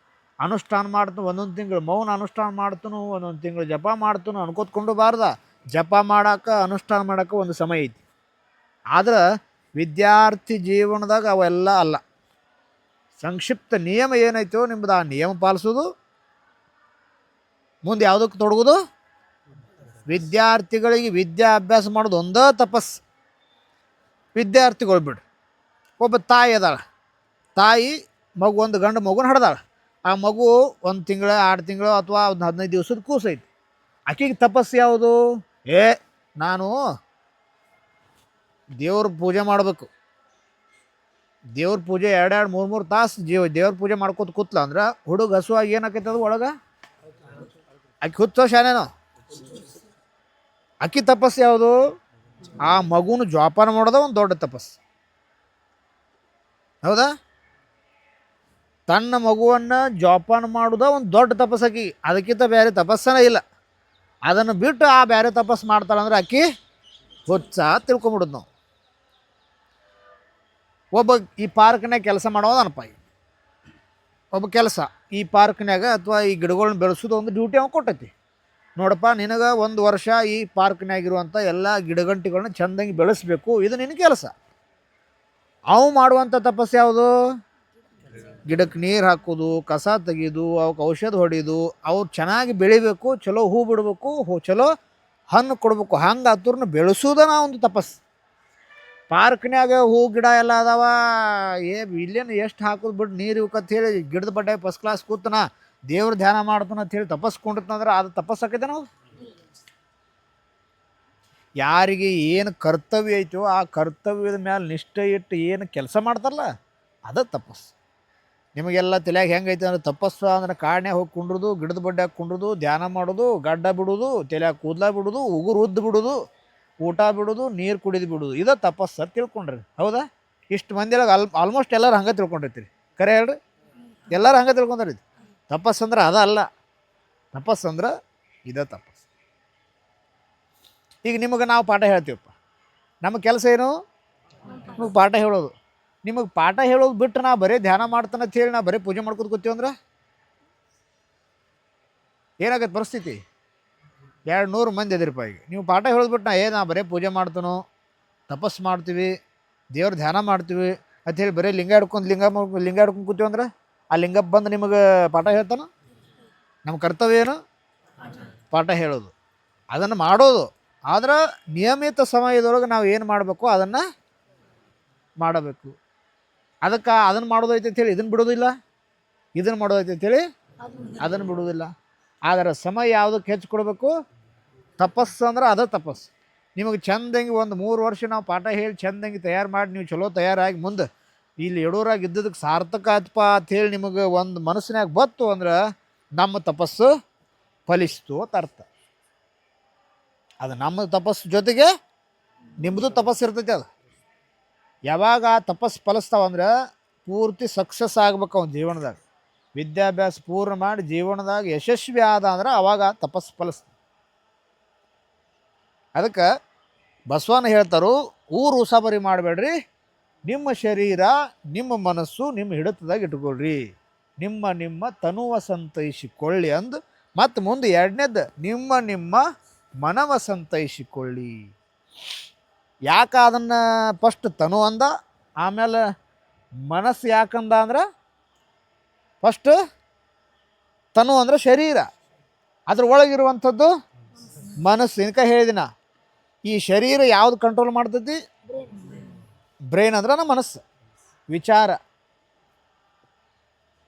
ಅನುಷ್ಠಾನ ಮಾಡ್ತನು, ಒಂದೊಂದು ತಿಂಗಳು ಮೌನ ಅನುಷ್ಠಾನ ಮಾಡ್ತನು, ಒಂದೊಂದು ತಿಂಗಳು ಜಪ ಮಾಡ್ತನು ಅನ್ಕೋತ್ಕೊಂಡು ಬಾರ್ದ. ಜಪ ಮಾಡೋಕೆ ಅನುಷ್ಠಾನ ಮಾಡೋಕೆ ಒಂದು ಸಮಯ ಐತಿ. ಆದ್ರೆ ವಿದ್ಯಾರ್ಥಿ ಜೀವನದಾಗ ಅವೆಲ್ಲ ಅಲ್ಲ. ಸಂಕ್ಷಿಪ್ತ ನಿಯಮ ಏನೈತೋ ನಿಮ್ಮದು, ಆ ನಿಯಮ ಪಾಲಿಸೋದು, ಮುಂದೆ ಯಾವುದಕ್ಕೆ ತೊಡಗೋದು. ವಿದ್ಯಾರ್ಥಿಗಳಿಗೆ ವಿದ್ಯಾಭ್ಯಾಸ ಮಾಡೋದು ಒಂದೇ ತಪಸ್ಸು. ವಿದ್ಯಾರ್ಥಿಗಳು ಬಿಡ್ರಿ, ಒಬ್ಬ ತಾಯಿ ಅದಾಳ, ತಾಯಿ ಮಗು ಒಂದು ಗಂಡು ಮಗುನ ಹಡ್ದಾಳ. ಆ ಮಗು 1 ತಿಂಗಳು 2 ತಿಂಗಳು ಅಥವಾ ಒಂದು 15 ದಿವಸದ ಕೂಸೈತಿ. ಆಕೆಗೆ ತಪಸ್ಸು ಯಾವುದು? ನಾನು ದೇವ್ರ ಪೂಜೆ ಮಾಡಬೇಕು. ದೇವ್ರ ಪೂಜೆ 2-3 ತಾಸು ದೇವ್ರ ಪೂಜೆ ಮಾಡ್ಕೋತ ಕೂತ್ಲ ಅಂದ್ರೆ ಹುಡುಗ ಹಸುವಾಗಿ ಏನಾಕೈತದ ಒಳಗೆ? ಆಕೆ ಹುಚ್ಚೋ ಶಾನೇನೋ? ಆಕೆ ತಪಸ್ಸು ಯಾವುದು? ಆ ಮಗುನ ಜೋಪಾನ ಮಾಡೋದ ಒಂದು ದೊಡ್ಡ ತಪಸ್ಸು. ಹೌದಾ? ತನ್ನ ಮಗುವನ್ನು ಜೋಪಾನ ಮಾಡೋದ ಒಂದು ದೊಡ್ಡ ತಪಸ್ಸಾಕಿ. ಅದಕ್ಕಿಂತ ಬೇರೆ ತಪಸ್ಸನೇ ಇಲ್ಲ. ಅದನ್ನು ಬಿಟ್ಟು ಆ ಬೇರೆ ತಪಸ್ಸು ಮಾಡ್ತಾಳಂದ್ರೆ ಆಕಿ ಹುಚ್ಚ ತಿಳ್ಕೊಂಬಿಡೋದು ನಾವು. ಒಬ್ಬ ಈ ಪಾರ್ಕ್ನಾಗ ಕೆಲಸ ಮಾಡೋದನಪ್ಪ, ಒಬ್ಬ ಕೆಲಸ ಈ ಪಾರ್ಕ್ನಾಗ ಅಥವಾ ಈ ಗಿಡಗಳನ್ನ ಬೆಳೆಸೋದು ಒಂದು ಡ್ಯೂಟಿ ಅವ್ನು ಕೊಟ್ಟೈತಿ. ನೋಡಪ್ಪ, ನಿನಗೆ 1 ವರ್ಷ ಈ ಪಾರ್ಕ್ನಾಗಿರುವಂಥ ಎಲ್ಲ ಗಿಡಗಂಟಿಗಳನ್ನ ಚೆಂದಾಗಿ ಬೆಳೆಸಬೇಕು, ಇದು ನಿನ್ನ ಕೆಲಸ. ಅವು ಮಾಡುವಂಥ ತಪಸ್ಸು ಯಾವುದು? ಗಿಡಕ್ಕೆ ನೀರು ಹಾಕೋದು, ಕಸ ತೆಗೆಯೋದು, ಅವಕ್ಕೆ ಔಷಧ ಹೊಡೆಯೋದು, ಅವ್ರು ಚೆನ್ನಾಗಿ ಬೆಳಿಬೇಕು, ಚಲೋ ಹೂ ಬಿಡಬೇಕು, ಚಲೋ ಹಣ್ಣು ಕೊಡಬೇಕು. ಹಂಗೆ ಹತ್ರನ ಬೆಳೆಸೋದನ್ನ ಒಂದು ತಪಸ್ಸು. ಪಾರ್ಕ್ನ್ಯಾಗ ಹೂ ಗಿಡ ಎಲ್ಲ ಅದಾವ, ಇಲ್ಲೇನು ಎಷ್ಟು ಹಾಕೋದು ಬಿಟ್ಟು ನೀರು ಇವಕ್ಕಂತ ಹೇಳಿ ಗಿಡದ ಬಡ್ಡೆ ಫಸ್ಟ್ ಕ್ಲಾಸ್ ಕೂತನ ದೇವ್ರ ಧ್ಯಾನ ಮಾಡ್ತಾನ ಅಂತ ಹೇಳಿ ತಪಸ್ಕೊಂಡಿರ್ತಂದ್ರೆ ಅದು ತಪಸ್ಸಾಕೈತೆ ನಾವು. ಯಾರಿಗೆ ಏನು ಕರ್ತವ್ಯ ಐತೋ ಆ ಕರ್ತವ್ಯದ ಮೇಲೆ ನಿಷ್ಠೆ ಇಟ್ಟು ಏನು ಕೆಲಸ ಮಾಡ್ತಾರಲ್ಲ ಅದು ತಪಸ್ಸು. ನಿಮಗೆಲ್ಲ ತಲೆಯಾಗ ಹೆಂಗೈತೆ ಅಂದ್ರೆ ತಪಸ್ಸು ಅಂದ್ರೆ ಕಾಡ್ನ್ಯಾಗ ಹೋಗಿ ಕುಂಡ್ರದು, ಗಿಡದ ಬಡ್ಡೆ ಹಾಕಿ ಕುಂಡ್ರದು, ಧ್ಯಾನ ಮಾಡೋದು, ಗಡ್ಡ ಬಿಡೋದು, ತಲೆಯಾಗ ಕೂದಲ ಬಿಡೋದು, ಉಗುರು ಉದ್ದು ಬಿಡೋದು, ಊಟ ಬಿಡೋದು, ನೀರು ಕುಡಿದು ಬಿಡೋದು, ಇದು ತಪಸ್ಸು ತಿಳ್ಕೊಂಡ್ರಿ. ಹೌದಾ? ಇಷ್ಟು ಮಂದಿಯಾಗ ಆಲ್ಮೋಸ್ಟ್ ಎಲ್ಲರೂ ಹಂಗೆ ತಿಳ್ಕೊಂಡಿರ್ತೀರಿ. ಕರೆ ಹೇಳ್ರಿ, ಎಲ್ಲರೂ ಹಂಗೆ ತಿಳ್ಕೊಂಡ್ರಿ. ತಪಸ್ಸು ಅಂದ್ರೆ ಅದಲ್ಲ. ತಪಸ್ಸು ಅಂದ್ರೆ ಇದೇ ತಪಸ್ಸು. ಈಗ ನಿಮಗೆ ನಾವು ಪಾಠ ಹೇಳ್ತೀವಪ್ಪ, ನಮ್ಮ ಕೆಲಸ ಏನು? ನಿಮಗೆ ಪಾಠ ಹೇಳೋದು. ನಿಮಗೆ ಪಾಠ ಹೇಳೋದು ಬಿಟ್ಟು ನಾ ಬರೀ ಧ್ಯಾನ ಮಾಡ್ತಾನೆ ಅಂತ ಹೇಳಿ ನಾ ಬರೀ ಪೂಜೆ ಮಾಡ್ಕೊತ ಕೂತೀವಂದ್ರೆ ಏನಾಗತ್ತೆ ಪರಿಸ್ಥಿತಿ? 200 ಮಂದಿ ಅದಿರಪ್ಪ. ಈಗ ನೀವು ಪಾಠ ಹೇಳಿದ್ಬಿಟ್ಟು ನಾ ಬರೀ ಪೂಜೆ ಮಾಡ್ತಾನೋ, ತಪಸ್ಸು ಮಾಡ್ತೀವಿ, ದೇವ್ರ ಧ್ಯಾನ ಮಾಡ್ತೀವಿ ಅಂಥೇಳಿ ಬರೀ ಲಿಂಗ ಹಿಡ್ಕೊಂಡು ಕೂತೀವಿ ಅಂದ್ರೆ ಆ ಲಿಂಗ ಬಂದು ನಿಮಗೆ ಪಾಠ ಹೇಳ್ತಾನ? ನಮ್ಮ ಕರ್ತವ್ಯ ಏನು? ಪಾಠ ಹೇಳೋದು, ಅದನ್ನು ಮಾಡೋದು. ಆದ್ರೆ ನಿಯಮಿತ ಸಮಯದೊಳಗೆ ನಾವು ಏನು ಮಾಡಬೇಕು ಅದನ್ನು ಮಾಡಬೇಕು. ಅದಕ್ಕೆ ಅದನ್ನು ಮಾಡೋದೈತೆ ಅಂತೇಳಿ ಇದನ್ನು ಬಿಡೋದಿಲ್ಲ, ಇದನ್ನು ಮಾಡೋದೈತೆ ಅಂತೇಳಿ ಅದನ್ನು ಬಿಡೋದಿಲ್ಲ. ಆದರೆ ಸಮಯ ಯಾವುದಕ್ಕೆ ಹೆಚ್ಚು ಕೊಡಬೇಕು? ತಪಸ್ಸು ಅಂದ್ರೆ ಅದೇ ತಪಸ್ಸು. ನಿಮಗೆ ಚೆಂದಂಗೆ ಒಂದು 3 ವರ್ಷ ನಾವು ಪಾಠ ಹೇಳಿ ಚೆಂದಂಗೆ ತಯಾರು ಮಾಡಿ ನೀವು ಚಲೋ ತಯಾರಾಗಿ ಮುಂದೆ ಇಲ್ಲಿ ಯಡೂರಾಗಿ ಇದ್ದದಕ್ಕೆ ಸಾರ್ಥಕ ಆಯ್ತಪ್ಪ ಅಂಥೇಳಿ ನಿಮಗೆ ಒಂದು ಮನಸ್ಸಿನಾಗ ಬತ್ತು ಅಂದ್ರೆ ನಮ್ಮ ತಪಸ್ಸು ಫಲಿಸ್ತು ಅಂತ ಅರ್ಥ. ಅದು ನಮ್ಮ ತಪಸ್ಸು ಜೊತೆಗೆ ನಿಮ್ಮದು ತಪಸ್ಸು ಇರ್ತೈತೆ. ಅದು ಯಾವಾಗ ಆ ತಪಸ್ಸು ಫಲಿಸ್ತಾವಂದ್ರೆ ಪೂರ್ತಿ ಸಕ್ಸಸ್ ಆಗ್ಬೇಕು ಅವನ ಜೀವನದಾಗ. ವಿದ್ಯಾಭ್ಯಾಸ ಪೂರ್ಣ ಮಾಡಿ ಜೀವನದಾಗ ಯಶಸ್ವಿ ಆದ ಅಂದ್ರೆ ಅವಾಗ ತಪಸ್ಸು ಫಲಿಸ್ತ. ಅದಕ್ಕೆ ಬಸವನ ಹೇಳ್ತಾರೋ, ಊರು ಉಸಾಬರಿ ಮಾಡಬೇಡ್ರಿ, ನಿಮ್ಮ ಶರೀರ ನಿಮ್ಮ ಮನಸ್ಸು ನಿಮ್ಮ ಹಿಡಿತದಾಗ ಇಟ್ಕೊಳ್ರಿ, ನಿಮ್ಮ ತನುವ ಸಂತೈಸಿಕೊಳ್ಳಿ ಅಂದು. ಮತ್ತು ಮುಂದೆ ಎರಡನೇದ್ದು ನಿಮ್ಮ ಮನವ ಸಂತೈಸಿಕೊಳ್ಳಿ. ಯಾಕೆ ಅದನ್ನು ಫಸ್ಟ್ ತನು ಅಂದ, ಆಮೇಲೆ ಮನಸ್ಸು ಯಾಕಂದ ಅಂದ್ರೆ ಫಸ್ಟ್ ತನು ಅಂದರೆ ಶರೀರ, ಅದ್ರ ಒಳಗಿರುವಂಥದ್ದು ಮನಸ್ಸು. ಇನ್ಕ ಹೇಳಿದಿನ ಈ ಶರೀರ ಯಾವುದು ಕಂಟ್ರೋಲ್ ಮಾಡ್ತೈತಿ? ಬ್ರೈನ್ ಅಂದ್ರೆ ನಮ್ಮ ಮನಸ್ಸು, ವಿಚಾರ.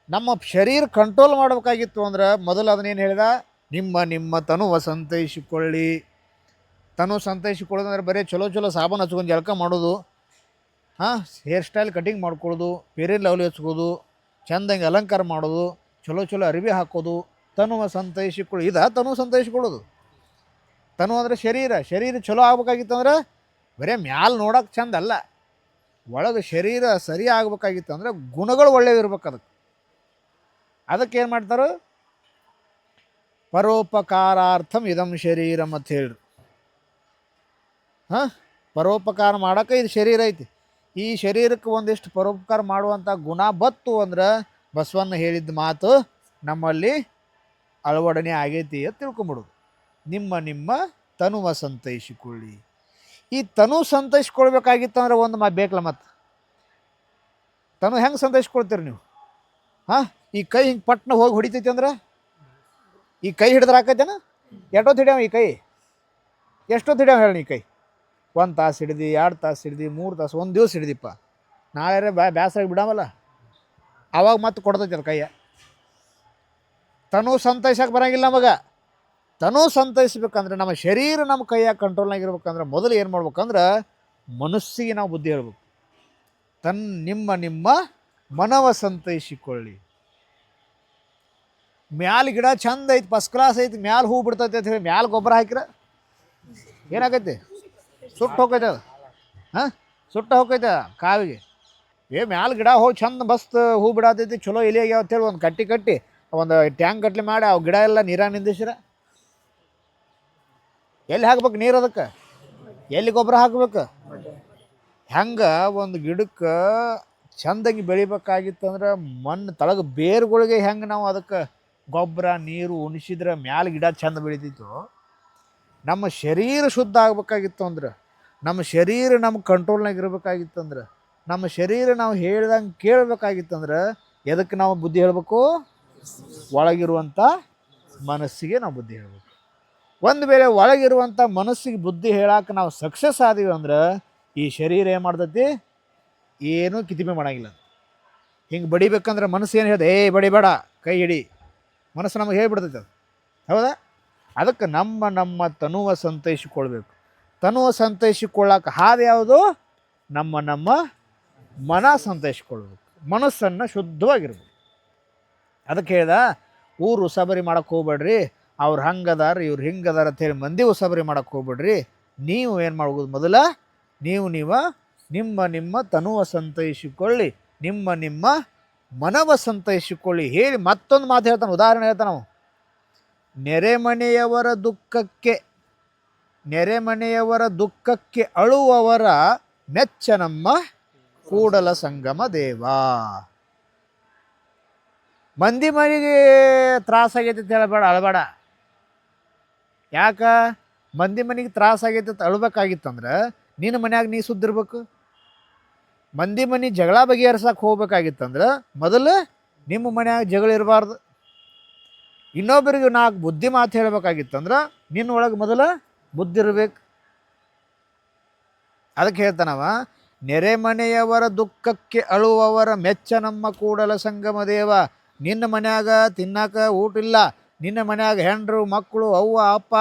ನಮ್ಮ ಶರೀರ ಕಂಟ್ರೋಲ್ ಮಾಡಬೇಕಾಗಿತ್ತು ಅಂದ್ರೆ ಮೊದಲು ಅದನ್ನೇನು ಹೇಳಿದ? ನಿಮ್ಮ ತನುವ ಸಂತೈಸಿಕೊಳ್ಳಿ. ತನು ಸಂತೈಸಿಕೊಳ್ಳೋದು ಅಂದ್ರೆ ಬರೀ ಚಲೋ ಸಾಬೂನು ಹಚ್ಕೊಂಡು ಜಳಕ ಮಾಡೋದು, ಹೇರ್ ಸ್ಟೈಲ್ ಕಟಿಂಗ್ ಮಾಡ್ಕೊಳ್ಳೋದು, ಫೇರಿನ್ ಲವ್ಲಿ ಹಚ್ಕೋದು, ಚೆಂದಂಗೆ ಅಲಂಕಾರ ಮಾಡೋದು, ಚಲೋ ಅರಿವಿ ಹಾಕೋದು, ತನುವ ಸಂತೈಸಿಕೊಳ್ಳಿ. ತನು ಸಂತೈಸಿಕೊಳ್ಳೋದು. ತನು ಅಂದರೆ ಶರೀರ ಚಲೋ ಆಗ್ಬೇಕಾಗಿತ್ತು ಅಂದ್ರೆ ಬರೀ ಮ್ಯಾಲೆ ನೋಡೋಕೆ ಚಂದ ಅಲ್ಲ, ಒಳಗೆ ಶರೀರ ಸರಿ ಆಗ್ಬೇಕಾಗಿತ್ತು ಅಂದ್ರೆ ಗುಣಗಳು ಒಳ್ಳೆಯ ಇರ್ಬೇಕು. ಅದಕ್ಕೆ ಏನು ಮಾಡ್ತಾರೆ? ಪರೋಪಕಾರಾರ್ಥಂ ಇದಂ ಶರೀರಂ ಅಂತ ಹೇಳ್ರಿ. ಪರೋಪಕಾರ ಮಾಡೋಕೆ ಇದು ಶರೀರ ಐತಿ. ಈ ಶರೀರಕ್ಕೆ ಒಂದಿಷ್ಟು ಪರೋಪಕಾರ ಮಾಡುವಂಥ ಗುಣ ಬತ್ತು ಅಂದ್ರೆ ಬಸವಣ್ಣ ಹೇಳಿದ ಮಾತು ನಮ್ಮಲ್ಲಿ ಅಳವಡನೆ ಆಗೈತಿ ಅಂತ ತಿಳ್ಕೊಂಬಿಡೋದು. ನಿಮ್ಮ ತನುವ ಸಂತೈಸಿಕೊಳ್ಳಿ. ಈ ತನು ಸಂತೈಸ್ಕೊಳ್ಬೇಕಾಗಿತ್ತು ಅಂದ್ರೆ ಒಂದು ಬೇಕಲ್ಲ. ಮತ್ತು ತನು ಹೆಂಗೆ ಸಂತೈಸ್ಕೊಳ್ತೀರಿ ನೀವು? ಈ ಕೈ ಹಿಂಗೆ ಪಟ್ನ ಹೋಗಿ ಹೊಡಿತೈತಿ ಅಂದ್ರೆ ಈ ಕೈ ಹಿಡಿದ್ರೆ ಹಾಕೈತೇನ? ಎಷ್ಟೊತ್ತು ಹಿಡಿಯವ ಈ ಕೈ? ಎಷ್ಟೊತ್ತು ಹಿಡಿಯವ ಹೇಳಿ? ನೀ ಕೈ 1 ತಾಸು ಹಿಡಿದು, 2 ತಾಸು ಹಿಡಿದು, 3 ತಾಸು, 1 ದಿವಸ ಹಿಡಿದಿಪ್ಪ, ನಾಳೆ ಬ್ಯಾಸರಾಗಿ ಬಿಡಾಮಲ್ಲ, ಆವಾಗ ಮತ್ತೆ ಕೊಡ್ತೈತಿ ಅದು ಕೈಯ. ತನು ಸಂತೈಸಕ್ಕೆ ಬರೋಂಗಿಲ್ಲ ನಮಗೆ. ತನು ಸಂತೈಸ್ಬೇಕಂದ್ರೆ ನಮ್ಮ ಶರೀರ ನಮ್ಮ ಕೈಯಾಗ ಕಂಟ್ರೋಲ್ನಾಗಿರ್ಬೇಕಂದ್ರೆ ಮೊದಲು ಏನು ಮಾಡ್ಬೇಕಂದ್ರೆ ಮನಸ್ಸಿಗೆ ನಾವು ಬುದ್ಧಿ ಹೇಳ್ಬೇಕು. ನಿಮ್ಮ ಮನವ ಸಂತೈಸಿಕೊಳ್ಳಿ. ಮ್ಯಾಲ ಗಿಡ ಚಂದ ಐತಿ, ಫಸ್ಟ್ ಕ್ಲಾಸ್ ಐತಿ, ಮ್ಯಾಲ ಹೂ ಬಿಡ್ತೈತೆ ಅಂತ ಹೇಳಿ ಮ್ಯಾಲ ಗೊಬ್ಬರ ಹಾಕಿರ ಏನಾಗೈತಿ? ಸುಟ್ಟು ಹೋಗೈತೆ ಅದು. ಸುಟ್ಟ ಹೋಗೈತೆ ಕಾವಿಗೆ. ಮ್ಯಾಲ ಗಿಡ ಹೋಗಿ ಚಂದ ಮಸ್ತ್ ಹೂ ಬಿಡತೈತಿ, ಚಲೋ ಎಲೆ ಆಗ್ಯಾವ ಅಂತೇಳಿ ಒಂದು ಕಟ್ಟಿ ಒಂದು ಟ್ಯಾಂಕ್ ಗಟ್ಲೆ ಮಾಡಿ ಅವು ಗಿಡ ಎಲ್ಲ ನೀರಾಗ ನಿಂದಿಸಿರ ಎಲ್ಲಿ ಹಾಕ್ಬೇಕು ನೀರು? ಅದಕ್ಕೆ ಎಲ್ಲಿ ಗೊಬ್ಬರ ಹಾಕ್ಬೇಕು? ಹೆಂಗೆ ಒಂದು ಗಿಡಕ್ಕೆ ಚಂದಾಗಿ ಬೆಳಿಬೇಕಾಗಿತ್ತು ಅಂದ್ರೆ ಮಣ್ಣು ತಳಗ ಬೇರುಗಳಿಗೆ ಹೆಂಗೆ ನಾವು ಅದಕ್ಕೆ ಗೊಬ್ಬರ ನೀರು ಉಣಿಸಿದ್ರೆ ಮ್ಯಾಲ ಗಿಡ ಚಂದ ಬೆಳಿತಿತ್ತು, ನಮ್ಮ ಶರೀರ ಶುದ್ಧ ಆಗ್ಬೇಕಾಗಿತ್ತು ಅಂದ್ರೆ, ನಮ್ಮ ಶರೀರ ನಮ್ಮ ಕಂಟ್ರೋಲ್ನಾಗ ಇರಬೇಕಾಗಿತ್ತಂದ್ರೆ, ನಮ್ಮ ಶರೀರ ನಾವು ಹೇಳ್ದಂಗೆ ಕೇಳಬೇಕಾಗಿತ್ತಂದ್ರೆ ಎದಕ್ಕೆ ನಾವು ಬುದ್ಧಿ ಹೇಳಬೇಕು? ಒಳಗಿರುವಂಥ ಮನಸ್ಸಿಗೆ ನಾವು ಬುದ್ಧಿ ಹೇಳಬೇಕು. ಒಂದು ವೇಳೆ ಒಳಗಿರುವಂಥ ಮನಸ್ಸಿಗೆ ಬುದ್ಧಿ ಹೇಳಕ್ಕೆ ನಾವು ಸಕ್ಸಸ್ ಆದೀವಿ ಅಂದ್ರೆ ಈ ಶರೀರ ಏನು ಮಾಡ್ತೈತಿ? ಏನೂ ಕಿತಿಮೆ ಮಾಡೋಂಗಿಲ್ಲ. ಹಿಂಗೆ ಬಡಿಬೇಕಂದ್ರೆ ಮನಸ್ಸು ಏನು ಹೇಳ್ದೆ? ಬಡಿಬೇಡ, ಕೈ ಹಿಡಿ, ಮನಸ್ಸು ನಮಗೆ ಹೇಳ್ಬಿಡ್ತೈತೆ ಅದು. ಹೌದಾ? ಅದಕ್ಕೆ ನಮ್ಮ ತನುವ ಸಂತೈಸಿಕೊಳ್ಬೇಕು. ತನುವ ಸಂತೈಸಿಕೊಳ್ಳಕ್ಕೆ ಹಾದು ಯಾವುದು? ನಮ್ಮ ಮನ ಸಂತೈಸಿಕೊಳ್ಬೇಕು. ಮನಸ್ಸನ್ನು ಶುದ್ಧವಾಗಿರ್ಬೇಕು. ಅದಕ್ಕೆ ಹೇಳ್ದ, ಊರು ಉಸಾಬರಿ ಮಾಡೋಕ್ಕೆ ಹೋಗ್ಬೇಡ್ರಿ, ಅವ್ರು ಹಂಗದಾರ ಇವ್ರು ಹಿಂಗದಾರ ಅಂತೇಳಿ ಮಂದಿ ಉಸಾಬರಿ ಮಾಡೋಕ್ಕೆ ಹೋಗ್ಬೇಡ್ರಿ. ನೀವು ಏನು ಮಾಡ್ಬೋದು? ಮೊದಲ ನಿಮ್ಮ ತನುವ ಸಂತೈಸಿಕೊಳ್ಳಿ, ನಿಮ್ಮ ಮನವ ಸಂತೈಸಿಕೊಳ್ಳಿ ಹೇಳಿ ಮತ್ತೊಂದು ಮಾತು ಹೇಳ್ತಾನೆ, ಉದಾಹರಣೆ ಹೇಳ್ತಾನೆ ನಾವು. ನೆರೆಮನೆಯವರ ದುಃಖಕ್ಕೆ ಅಳುವವರ ಮೆಚ್ಚ ನಮ್ಮ ಕೂಡಲ ಸಂಗಮ ದೇವ. ಮಂದಿ ಮನೆಗೆ ತ್ರಾಸಾಗೈತೆ ಅಂತ ಹೇಳಬೇಡ, ಅಳಬೇಡ. ಯಾಕೆ ಮಂದಿ ಮನೆಗೆ ತ್ರಾಸ ಆಗೈತೆ ಅಂತ ಅಳ್ಬೇಕಾಗಿತ್ತಂದ್ರೆ ನಿನ್ನ ಮನ್ಯಾಗ ನೀ ಸುದ್ದಿರ್ಬೇಕು. ಮಂದಿ ಮನೆ ಜಗಳ ಬಗೆಹರ್ಸಕ್ಕೆ ಹೋಗ್ಬೇಕಾಗಿತ್ತಂದ್ರೆ ಮೊದಲು ನಿಮ್ಮ ಮನ್ಯಾಗ ಜಗಳ ಇರಬಾರ್ದು. ಇನ್ನೊಬ್ಬರಿಗೆ ನಾಲ್ಕು ಬುದ್ಧಿ ಮಾತು ಹೇಳ್ಬೇಕಾಗಿತ್ತಂದ್ರೆ ನಿನ್ನ ಒಳಗೆ ಮೊದಲು ಬುದ್ಧಿ ಇರಬೇಕು. ಅದಕ್ಕೆ ಹೇಳ್ತಾನವ, ನೆರೆಮನೆಯವರ ದುಃಖಕ್ಕೆ ಅಳುವವರ ಮೆಚ್ಚ ನಮ್ಮ ಕೂಡಲ ಸಂಗಮ ದೇವ. ನಿನ್ನ ಮನ್ಯಾಗ ತಿನ್ನಕ ಊಟ ಇಲ್ಲ, ನಿನ್ನ ಮನ್ಯಾಗ ಹೆಂಡ್ರು ಮಕ್ಕಳು ಅವ್ವ ಅಪ್ಪ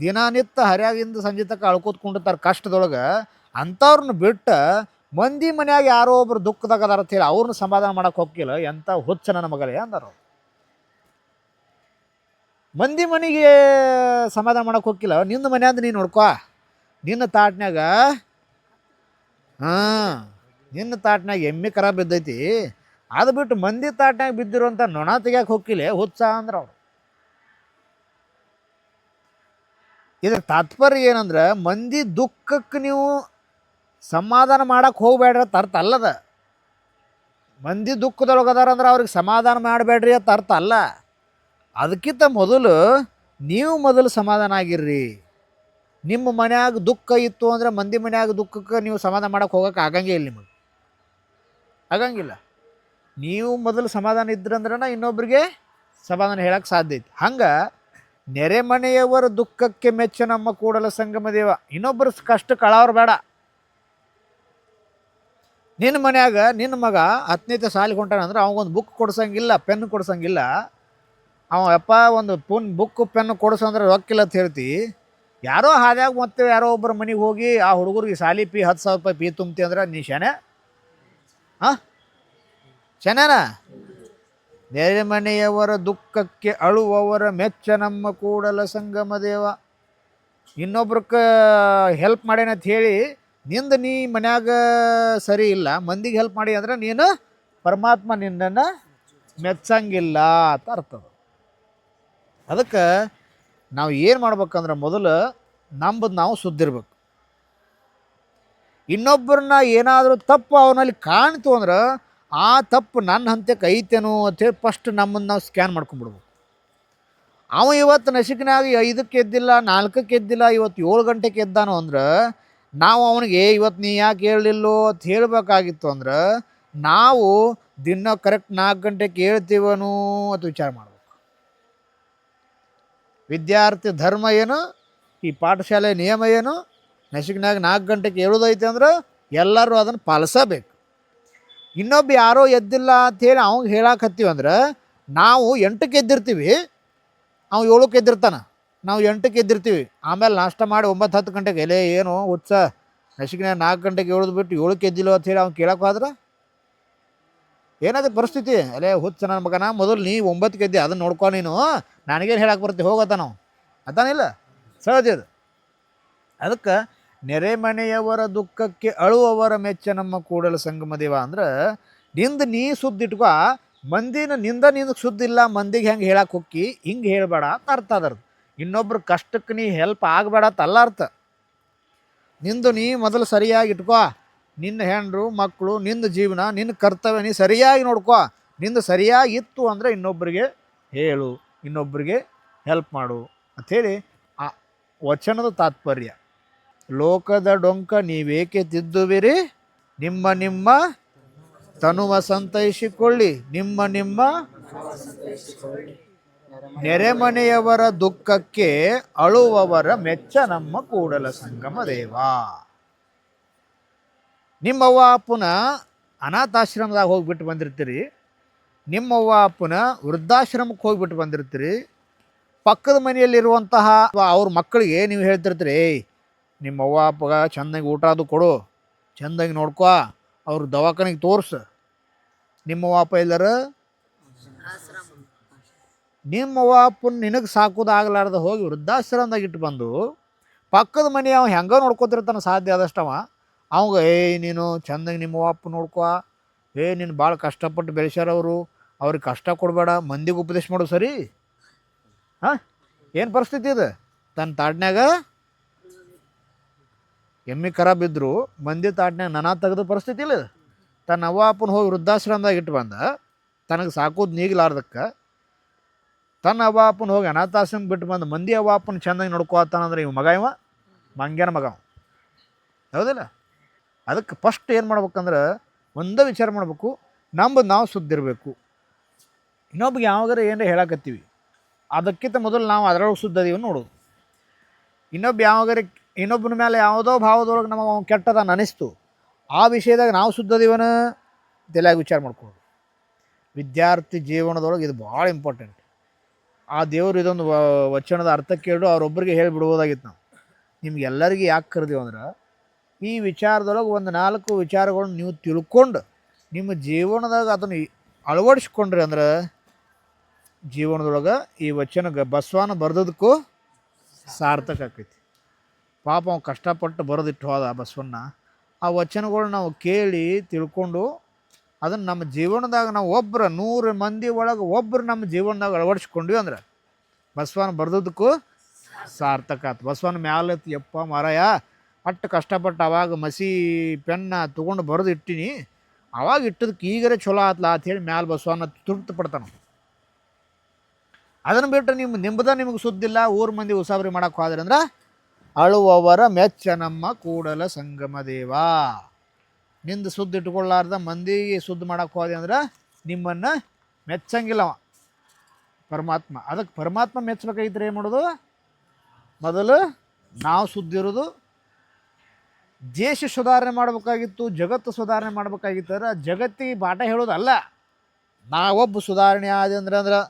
ದಿನನಿತ್ಯ ಹರ್ಯಾಗಿಂದ ಸಂಜೆ ತನಕ ಅಳ್ಕೋತ್ಕೊಂಡಿರ್ತಾರೆ ಕಷ್ಟದೊಳಗೆ. ಅಂಥವ್ರನ್ನ ಬಿಟ್ಟು ಮಂದಿ ಮನ್ಯಾಗ ಯಾರೋ ಒಬ್ರು ದುಃಖದಾಗ ಅದಾರ ಅಂತ ಹೇಳಿ ಅವ್ರನ್ನ ಸಮಾಧಾನ ಮಾಡಕ್ಕೆ ಹೋಗಿಲ್ಲ. ಎಂಥ ಹುಚ್ಚ ನನ್ನ ಮಗಳೇ ಅಂದರು. ಮಂದಿ ಮನೆಗೆ ಸಮಾಧಾನ ಮಾಡಕ್ಕೆ ಹೋಗಿಲ್ಲ, ನಿನ್ನ ಮನ್ಯಾಗ ನೀನು ನೋಡ್ಕೊ. ನಿನ್ನ ತಾಟ್ನ್ಯಾಗ ನಿನ್ನ ತಾಟ್ನಾಗ ಎಮ್ಮೆ ಕರ ಬಿದ್ದೈತಿ, ಅದು ಬಿಟ್ಟು ಮಂದಿ ತಾಟ್ನಾಗ ಬಿದ್ದಿರುವಂಥ ನೊಣ ತೆಗ್ಯಾಕೆ ಹೋಗಿಲ್ಲ ಹುಚ್ಚ ಅಂದ್ರೆ ಅವ್ರು. ಇದ್ರ ತಾತ್ಪರ್ಯ ಏನಂದ್ರೆ ಮಂದಿ ದುಃಖಕ್ಕೆ ನೀವು ಸಮಾಧಾನ ಮಾಡಕ್ಕೆ ಹೋಗ್ಬೇಡ್ರಿ ಅಂತ ಅರ್ಥ ಅಲ್ಲದ. ಮಂದಿ ದುಃಖದೊಳಗದಾರ ಅಂದ್ರೆ ಅವ್ರಿಗೆ ಸಮಾಧಾನ ಮಾಡಬೇಡ್ರಿ ಅಂತ ಅರ್ಥ ಅಲ್ಲ. ಅದಕ್ಕಿಂತ ಮೊದಲು ನೀವು ಮೊದಲು ಸಮಾಧಾನ ಆಗಿರ್ರಿ. ನಿಮ್ಮ ಮನ್ಯಾಗ ದುಃಖ ಇತ್ತು ಅಂದರೆ ಮಂದಿ ಮನ್ಯಾಗ ದುಃಖಕ್ಕೆ ನೀವು ಸಮಾಧಾನ ಮಾಡೋಕೆ ಹೋಗೋಕೆ ಆಗಂಗೇ ಇಲ್ಲ, ನಿಮಗೆ ಆಗಂಗಿಲ್ಲ. ನೀವು ಮೊದಲು ಸಮಾಧಾನ ಇದ್ರಂದ್ರೆ ಇನ್ನೊಬ್ರಿಗೆ ಸಮಾಧಾನ ಹೇಳಕ್ಕೆ ಸಾಧ್ಯ ಐತಿ. ಹಂಗೆ ನೆರೆಮನೆಯವರ ದುಃಖಕ್ಕೆ ಮೆಚ್ಚ ನಮ್ಮ ಕೂಡಲ ಸಂಗಮ ದೇವ. ಇನ್ನೊಬ್ಬರ ಕಷ್ಟಕ್ಕೆ ಅಳವ್ರು ಬೇಡ. ನಿನ್ನ ಮನ್ಯಾಗ ನಿನ್ನ ಮಗ 10ನೇ ಸಾಲಿಗೆ ಹೊಂಟಾನಂದ್ರೆ ಅವಂಗೊಂದು ಬುಕ್ ಕೊಡ್ಸಂಗಿಲ್ಲ, ಪೆನ್ ಕೊಡ್ಸಂಗಿಲ್ಲ. ಅವ ಯಪ್ಪ ಒಂದು ಬುಕ್ಕು ಪೆನ್ನು ಕೊಡ್ಸಂದ್ರೆ ರೊಕ್ಕಿಲ್ಲ ಅಂತ ಹೇಳ್ತಿ. ಯಾರೋ ಹಾದ್ಯಾಗ ಮತ್ತೆ ಯಾರೋ ಒಬ್ಬರ ಮನೆಗೆ ಹೋಗಿ ಆ ಹುಡುಗರಿಗೆ ಸಾಲಿ ಫೀ 10,000 ರೂಪಾಯಿ ಫೀ ತುಂಬ್ತಿ ಅಂದ್ರೆ ನೀ ಶನೆ? ಶನೇನ? ನೆರೆಮನೆಯವರ ದುಃಖಕ್ಕೆ ಅಳುವವರ ಮೆಚ್ಚ ನಮ್ಮ ಕೂಡಲ ಸಂಗಮ ದೇವ. ಇನ್ನೊಬ್ರಕ್ಕೆ ಹೆಲ್ಪ್ ಮಾಡ್ಯಾನಂತ ಹೇಳಿ ನಿಂದ ನೀ ಮನ್ಯಾಗ ಸರಿ ಇಲ್ಲ, ಮಂದಿಗೆ ಹೆಲ್ಪ್ ಮಾಡಿ ಅಂದ್ರೆ ನೀನು ಪರಮಾತ್ಮ ನಿನ್ನನ್ನು ಮೆಚ್ಚಂಗಿಲ್ಲ ಅಂತ ಅರ್ಥ. ಅದಕ್ಕೆ ನಾವು ಏನು ಮಾಡ್ಬೇಕಂದ್ರೆ ಮೊದಲು ನಂಬದು ನಾವು ಸುದ್ದಿರ್ಬೇಕು. ಇನ್ನೊಬ್ಬರನ್ನ ಏನಾದರೂ ತಪ್ಪು ಅವನಲ್ಲಿ ಕಾಣ್ತು ಅಂದ್ರೆ ಆ ತಪ್ಪು ನನ್ನ ಹಂತಕ್ಕೆ ಐತೇನೋ ಅಂತೇಳಿ ಫಸ್ಟ್ ನಮ್ಮನ್ನು ನಾವು ಸ್ಕ್ಯಾನ್ ಮಾಡ್ಕೊಂಡ್ಬಿಡ್ಬೇಕು. ಅವ ಇವತ್ತು ನಸಿಕಿನಾಗ 5ಕ್ಕೆ ಎದ್ದಿಲ್ಲ, 4ಕ್ಕೆ ಎದ್ದಿಲ್ಲ, ಇವತ್ತು 7 ಗಂಟೆಗೆ ಎದ್ದಾನೋ ಅಂದ್ರೆ ನಾವು ಅವನಿಗೆ ಇವತ್ತು ನೀ ಯಾಕೆ ಹೇಳಲಿಲ್ಲೋ ಅಂತ ಹೇಳಬೇಕಾಗಿತ್ತು ಅಂದ್ರೆ ನಾವು ದಿನ ಕರೆಕ್ಟ್ 4 ಗಂಟೆಗೆ ಹೇಳ್ತೀವನೋ ಅಂತ ವಿಚಾರ ಮಾಡಬೇಕು. ವಿದ್ಯಾರ್ಥಿ ಧರ್ಮ ಏನು, ಈ ಪಾಠಶಾಲೆ ನಿಯಮ ಏನು, ನಸಿಕಿನಾಗ 4 ಗಂಟೆಗೆ ಹೇಳೋದೈತೆ ಅಂದ್ರೆ ಎಲ್ಲರೂ ಅದನ್ನು ಪಾಲಿಸಬೇಕು. ಇನ್ನೊಬ್ಬ ಯಾರೋ ಎದ್ದಿಲ್ಲ ಅಂಥೇಳಿ ಅವ್ಗೆ ಹೇಳಾಕತ್ತೀವಿ ಅಂದ್ರೆ ನಾವು 8ಕ್ಕೆ ಎದ್ದಿರ್ತೀವಿ, ಅವ 7ಕ್ಕೆ ಎದ್ದಿರ್ತಾನೆ, ನಾವು 8ಕ್ಕೆ ಎದ್ದಿರ್ತೀವಿ. ಆಮೇಲೆ ನಾಷ್ಟ ಮಾಡಿ 9-10 ಗಂಟೆಗೆ ಎಲೆ ಏನು ಹುಚ್ಚ ನಸಿಕಿನಾಗ 4 ಗಂಟೆಗೆ ಹೇಳೋದು ಬಿಟ್ಟು 7ಕ್ಕೆ ಎದ್ದಿಲ್ಲ ಅಂಥೇಳಿ ಅವ್ನು ಕೇಳಕ್ಕೆ ಹೋದ್ರೆ ಏನಾಗುತ್ತೆ ಪರಿಸ್ಥಿತಿ? ಅಲ್ಲೇ ಹುಚ್ಚ ನನ್ನ ಮಗನ, ಮೊದಲು ನೀ 9ಕ್ಕೆ ಎದ್ದಿ ಅದನ್ನು ನೋಡ್ಕೊ, ನೀನು ನನಗೇನು ಹೇಳಕ್ಕೆ ಬರ್ತೀವಿ ಹೋಗತ್ತ ನಾವು ಅತಾನಿಲ್ಲ ಸಹಜ ಅದು. ಅದಕ್ಕೆ ನೆರೆಮನೆಯವರ ದುಃಖಕ್ಕೆ ಅಳುವವರ ಮೆಚ್ಚ ನಮ್ಮ ಕೂಡಲ ಸಂಗಮ ದೇವ ಅಂದ್ರೆ ನಿಂದು ನೀ ಸುದ್ದಿಟ್ಕೊ. ನಿಂದ ನಿನಗೆ ಸುದ್ದಿಲ್ಲ, ಮಂದಿಗೆ ಹೆಂಗೆ ಹೇಳಕ್ಕೆ ಹೋಗಿ ಹಿಂಗೆ ಹೇಳಬೇಡ ಅಂತ ಅರ್ಥ ಅದರದು. ಇನ್ನೊಬ್ರ ಕಷ್ಟಕ್ಕೆ ನೀ ಹೆಲ್ಪ್ ಆಗಬೇಡ ಅಂತ ಅಲ್ಲ ಅರ್ಥ. ನಿಂದು ನೀ ಮೊದಲು ಸರಿಯಾಗಿ ಇಟ್ಕೋ. ನಿನ್ನ ಹೆಂಡ್ರು ಮಕ್ಕಳು, ನಿಂದು ಜೀವನ, ನಿನ್ನ ಕರ್ತವ್ಯ ನೀ ಸರಿಯಾಗಿ ನೋಡ್ಕೋ. ನಿಂದು ಸರಿಯಾಗಿತ್ತು ಅಂದರೆ ಇನ್ನೊಬ್ಬರಿಗೆ ಹೇಳು, ಇನ್ನೊಬ್ಬರಿಗೆ ಹೆಲ್ಪ್ ಮಾಡು ಅಂಥೇಳಿ ಆ ವಚನದ ತಾತ್ಪರ್ಯ. ಲೋಕದ ಡೊಂಕ ನೀವೇಕೆ ತಿದ್ದುವಿರಿ, ನಿಮ್ಮ ನಿಮ್ಮ ತನುವ ಸಂತೈಸಿಕೊಳ್ಳಿ, ನಿಮ್ಮ ನಿಮ್ಮ ನೆರೆಮನೆಯವರ ದುಃಖಕ್ಕೆ ಅಳುವವರ ಮೆಚ್ಚ ನಮ್ಮ ಕೂಡಲ ಸಂಗಮ ದೇವ. ನಿಮ್ಮವ್ವ ಅಪ್ಪನ ಅನಾಥಾಶ್ರಮದಾಗ ಹೋಗಿಬಿಟ್ಟು ಬಂದಿರ್ತೀರಿ, ನಿಮ್ಮವ್ವ ಅಪ್ಪನ ವೃದ್ಧಾಶ್ರಮಕ್ಕೆ ಹೋಗಿಬಿಟ್ಟು ಬಂದಿರ್ತೀರಿ. ಪಕ್ಕದ ಮನೆಯಲ್ಲಿರುವಂತಹ ಅವ್ರ ಮಕ್ಕಳಿಗೆ ನೀವು ಹೇಳ್ತಿರ್ತೀರಿ, ಏಯ್ ನಿಮ್ಮವ್ವ ಅಪ್ಪಗ ಚೆಂದಾಗಿ ಊಟ ಅದು ಕೊಡು, ಚೆಂದಾಗಿ ನೋಡ್ಕೊ, ಅವ್ರ ದವಾಖಾನೆಗೆ ತೋರಿಸು. ನಿಮ್ಮವ್ವ ಅಪ್ಪ ಎಲ್ಲರ ನಿಮ್ಮವ್ವ ಅಪ್ಪನ ನಿನಗೆ ಸಾಕೋದಾಗಲಾರ್ದ ಹೋಗಿ ವೃದ್ಧಾಶ್ರಮದಾಗ ಇಟ್ಟು ಬಂದು ಪಕ್ಕದ ಮನೆ ಅವ ಹೆಂಗೆ ನೋಡ್ಕೊತಿರ್ತಾನೆ ಸಾಧ್ಯ ಆದಷ್ಟವ ಅವಂಗೆ, ನೀನು ಚೆಂದಾಗಿ ನಿಮ್ಮವ್ವ ಅಪ್ಪ ನೋಡ್ಕೊ, ನೀನು ಭಾಳ ಕಷ್ಟಪಟ್ಟು ಬೆಳೆಸ್ಯಾರವರು, ಅವ್ರಿಗೆ ಕಷ್ಟ ಕೊಡಬೇಡ, ಮಂದಿಗೆ ಉಪದೇಶ ಮಾಡು. ಸರಿ ಏನು ಪರಿಸ್ಥಿತಿ ಇದೆ? ತನ್ನ ತಾಟ್ನ್ಯಾಗ ಎಮ್ಮೆ ಕರ ಬಿದ್ದರು ಮಂದಿ ತಾಟ್ನ್ಯಾಗ ನನ ತೆಗೆದ ಪರಿಸ್ಥಿತಿ ಇಲ್ಲ. ತನ್ನ ಅವ್ವ ಅಪ್ಪನ ಹೋಗಿ ವೃದ್ಧಾಶ್ರಮದಾಗ ಇಟ್ಟು ಬಂದ, ತನಗೆ ಸಾಕೋದು ನೀಗಲಾರ್ದಕ್ಕೆ ತನ್ನ ಅವ್ವ ಅಪ್ಪನ ಹೋಗಿ ಅನಾಥಾಶ್ರಮ ಬಿಟ್ಟು ಬಂದು ಮಂದಿ ಅವ್ವ ಅಪ್ಪನ ಚೆಂದಾಗಿ ನೋಡ್ಕೋತಾನಂದ್ರೆ ಇವ ಮಗ ಮಂಗ್ಯನ ಮಗ ಹೌದಿಲ್ಲ. ಅದಕ್ಕೆ ಫಸ್ಟ್ ಏನು ಮಾಡ್ಬೇಕಂದ್ರೆ ಒಂದೇ ವಿಚಾರ ಮಾಡ್ಬೇಕು, ನಮ್ಮದು ನಾವು ಸುದ್ದಿರಬೇಕು. ಇನ್ನೊಬ್ಗೆ ಯಾವಾಗಾರ ಏನಾರ ಹೇಳಕತ್ತೀವಿ ಅದಕ್ಕಿಂತ ಮೊದಲು ನಾವು ಅದರೊಳಗೆ ಶುದ್ಧ ಅದೀವಿ ನೋಡೋದು. ಯಾವಾಗಾರ ಇನ್ನೊಬ್ಬನ ಮೇಲೆ ಯಾವುದೋ ಭಾವದೊಳಗೆ ನಮಗೆ ಕೆಟ್ಟದ ಅನಿಸ್ತು, ಆ ವಿಷಯದಾಗ ನಾವು ಶುದ್ಧ ಅದೀವನ ತಲೆಯಾಗಿ ವಿಚಾರ ಮಾಡ್ಕೊಳ್ಳೋದು. ವಿದ್ಯಾರ್ಥಿ ಜೀವನದೊಳಗೆ ಇದು ಭಾಳ ಇಂಪಾರ್ಟೆಂಟ್. ಆ ದೇವರು ಇದೊಂದು ವಚನದ ಅರ್ಥ ಕೇಳು ಅವರೊಬ್ಬರಿಗೆ ಹೇಳಿಬಿಡ್ಬೋದಾಗಿತ್ತು. ನಾವು ನಿಮ್ಗೆಲ್ಲರಿಗೂ ಯಾಕೆ ಕರೆದೀವಿ ಅಂದ್ರೆ ಈ ವಿಚಾರದೊಳಗೆ ಒಂದು 4 ವಿಚಾರಗಳನ್ನ ನೀವು ತಿಳ್ಕೊಂಡು ನಿಮ್ಮ ಜೀವನದಾಗ ಅದನ್ನು ಅಳವಡಿಸ್ಕೊಂಡ್ರಿ ಅಂದ್ರೆ ಜೀವನದೊಳಗೆ ಈ ವಚನ ಬಸವನ ಬರೆದಕ್ಕೂ ಸಾರ್ಥಕ ಆಕೈತಿ. ಪಾಪ ಅವ್ನು ಕಷ್ಟಪಟ್ಟು ಬರೆದಿಟ್ಟು ಹೋದ ಬಸವಣ್ಣ. ಆ ವಚನಗಳು ನಾವು ಕೇಳಿ ತಿಳ್ಕೊಂಡು ಅದನ್ನು ನಮ್ಮ ಜೀವನದಾಗ ನಾವು 100 ಮಂದಿ ಒಳಗೆ ಒಬ್ಬರು ನಮ್ಮ ಜೀವನದಾಗ ಅಳವಡಿಸ್ಕೊಂಡ್ವಿ ಅಂದ್ರೆ ಬಸವನ ಬರೆದಕ್ಕೂ ಸಾರ್ಥಕ ಆಯ್ತು. ಬಸವನ ಮ್ಯಾಲೆ ಯಪ್ಪ ಮಾರಾಯ ಅಷ್ಟು ಕಷ್ಟಪಟ್ಟು ಅವಾಗ ಮಸಿ ಪೆನ್ನ ತೊಗೊಂಡು ಬರೆದು ಇಟ್ಟಿನಿ, ಅವಾಗ ಇಟ್ಟದಕ್ಕೆ ಈಗರೇ ಚಲೋ ಆತ್ಲ ಅಂಥೇಳಿ ಮ್ಯಾಲೆ ಬಸವನ ತೃಪ್ತಿ ಪಡ್ತಾನೆ. ಅದನ್ನು ಬಿಟ್ಟು ನಿಮಗೆ ಸುದ್ದಿಲ್ಲ, ಊರು ಮಂದಿ ಉಸಾಬರಿ ಮಾಡೋಕ್ಕೆ ಹೋದ್ರಿ ಅಂದ್ರೆ ಅಳುವವರ ಮೆಚ್ಚ ನಮ್ಮ ಕೂಡಲ ಸಂಗಮ ದೇವ. ನಿಂದು ಸುದ್ದಿ ಇಟ್ಕೊಳ್ಳಾರ್ದ ಮಂದಿಗೆ ಸುದ್ದಿ ಮಾಡೋಕ್ಕೆ ಹೋದೆ ಅಂದ್ರೆ ನಿಮ್ಮನ್ನು ಮೆಚ್ಚಂಗಿಲ್ಲವ ಪರಮಾತ್ಮ. ಅದಕ್ಕೆ ಪರಮಾತ್ಮ ಮೆಚ್ಚಬೇಕಾಗಿದ್ರೆ ಏನು ಮಾಡೋದು? ಮೊದಲು ನಾವು ಸುದ್ದಿ ಇರೋದು. ದೇಶ ಸುಧಾರಣೆ ಮಾಡಬೇಕಾಗಿತ್ತು, ಜಗತ್ತು ಸುಧಾರಣೆ ಮಾಡಬೇಕಾಗಿತ್ತು. ಜಗತ್ತಿಗೆ ಪಾಠ ಹೇಳೋದಲ್ಲ, ನಾವೊಬ್ಬ ಸುಧಾರಣೆ ಆದ ಅಂದ್ರೆ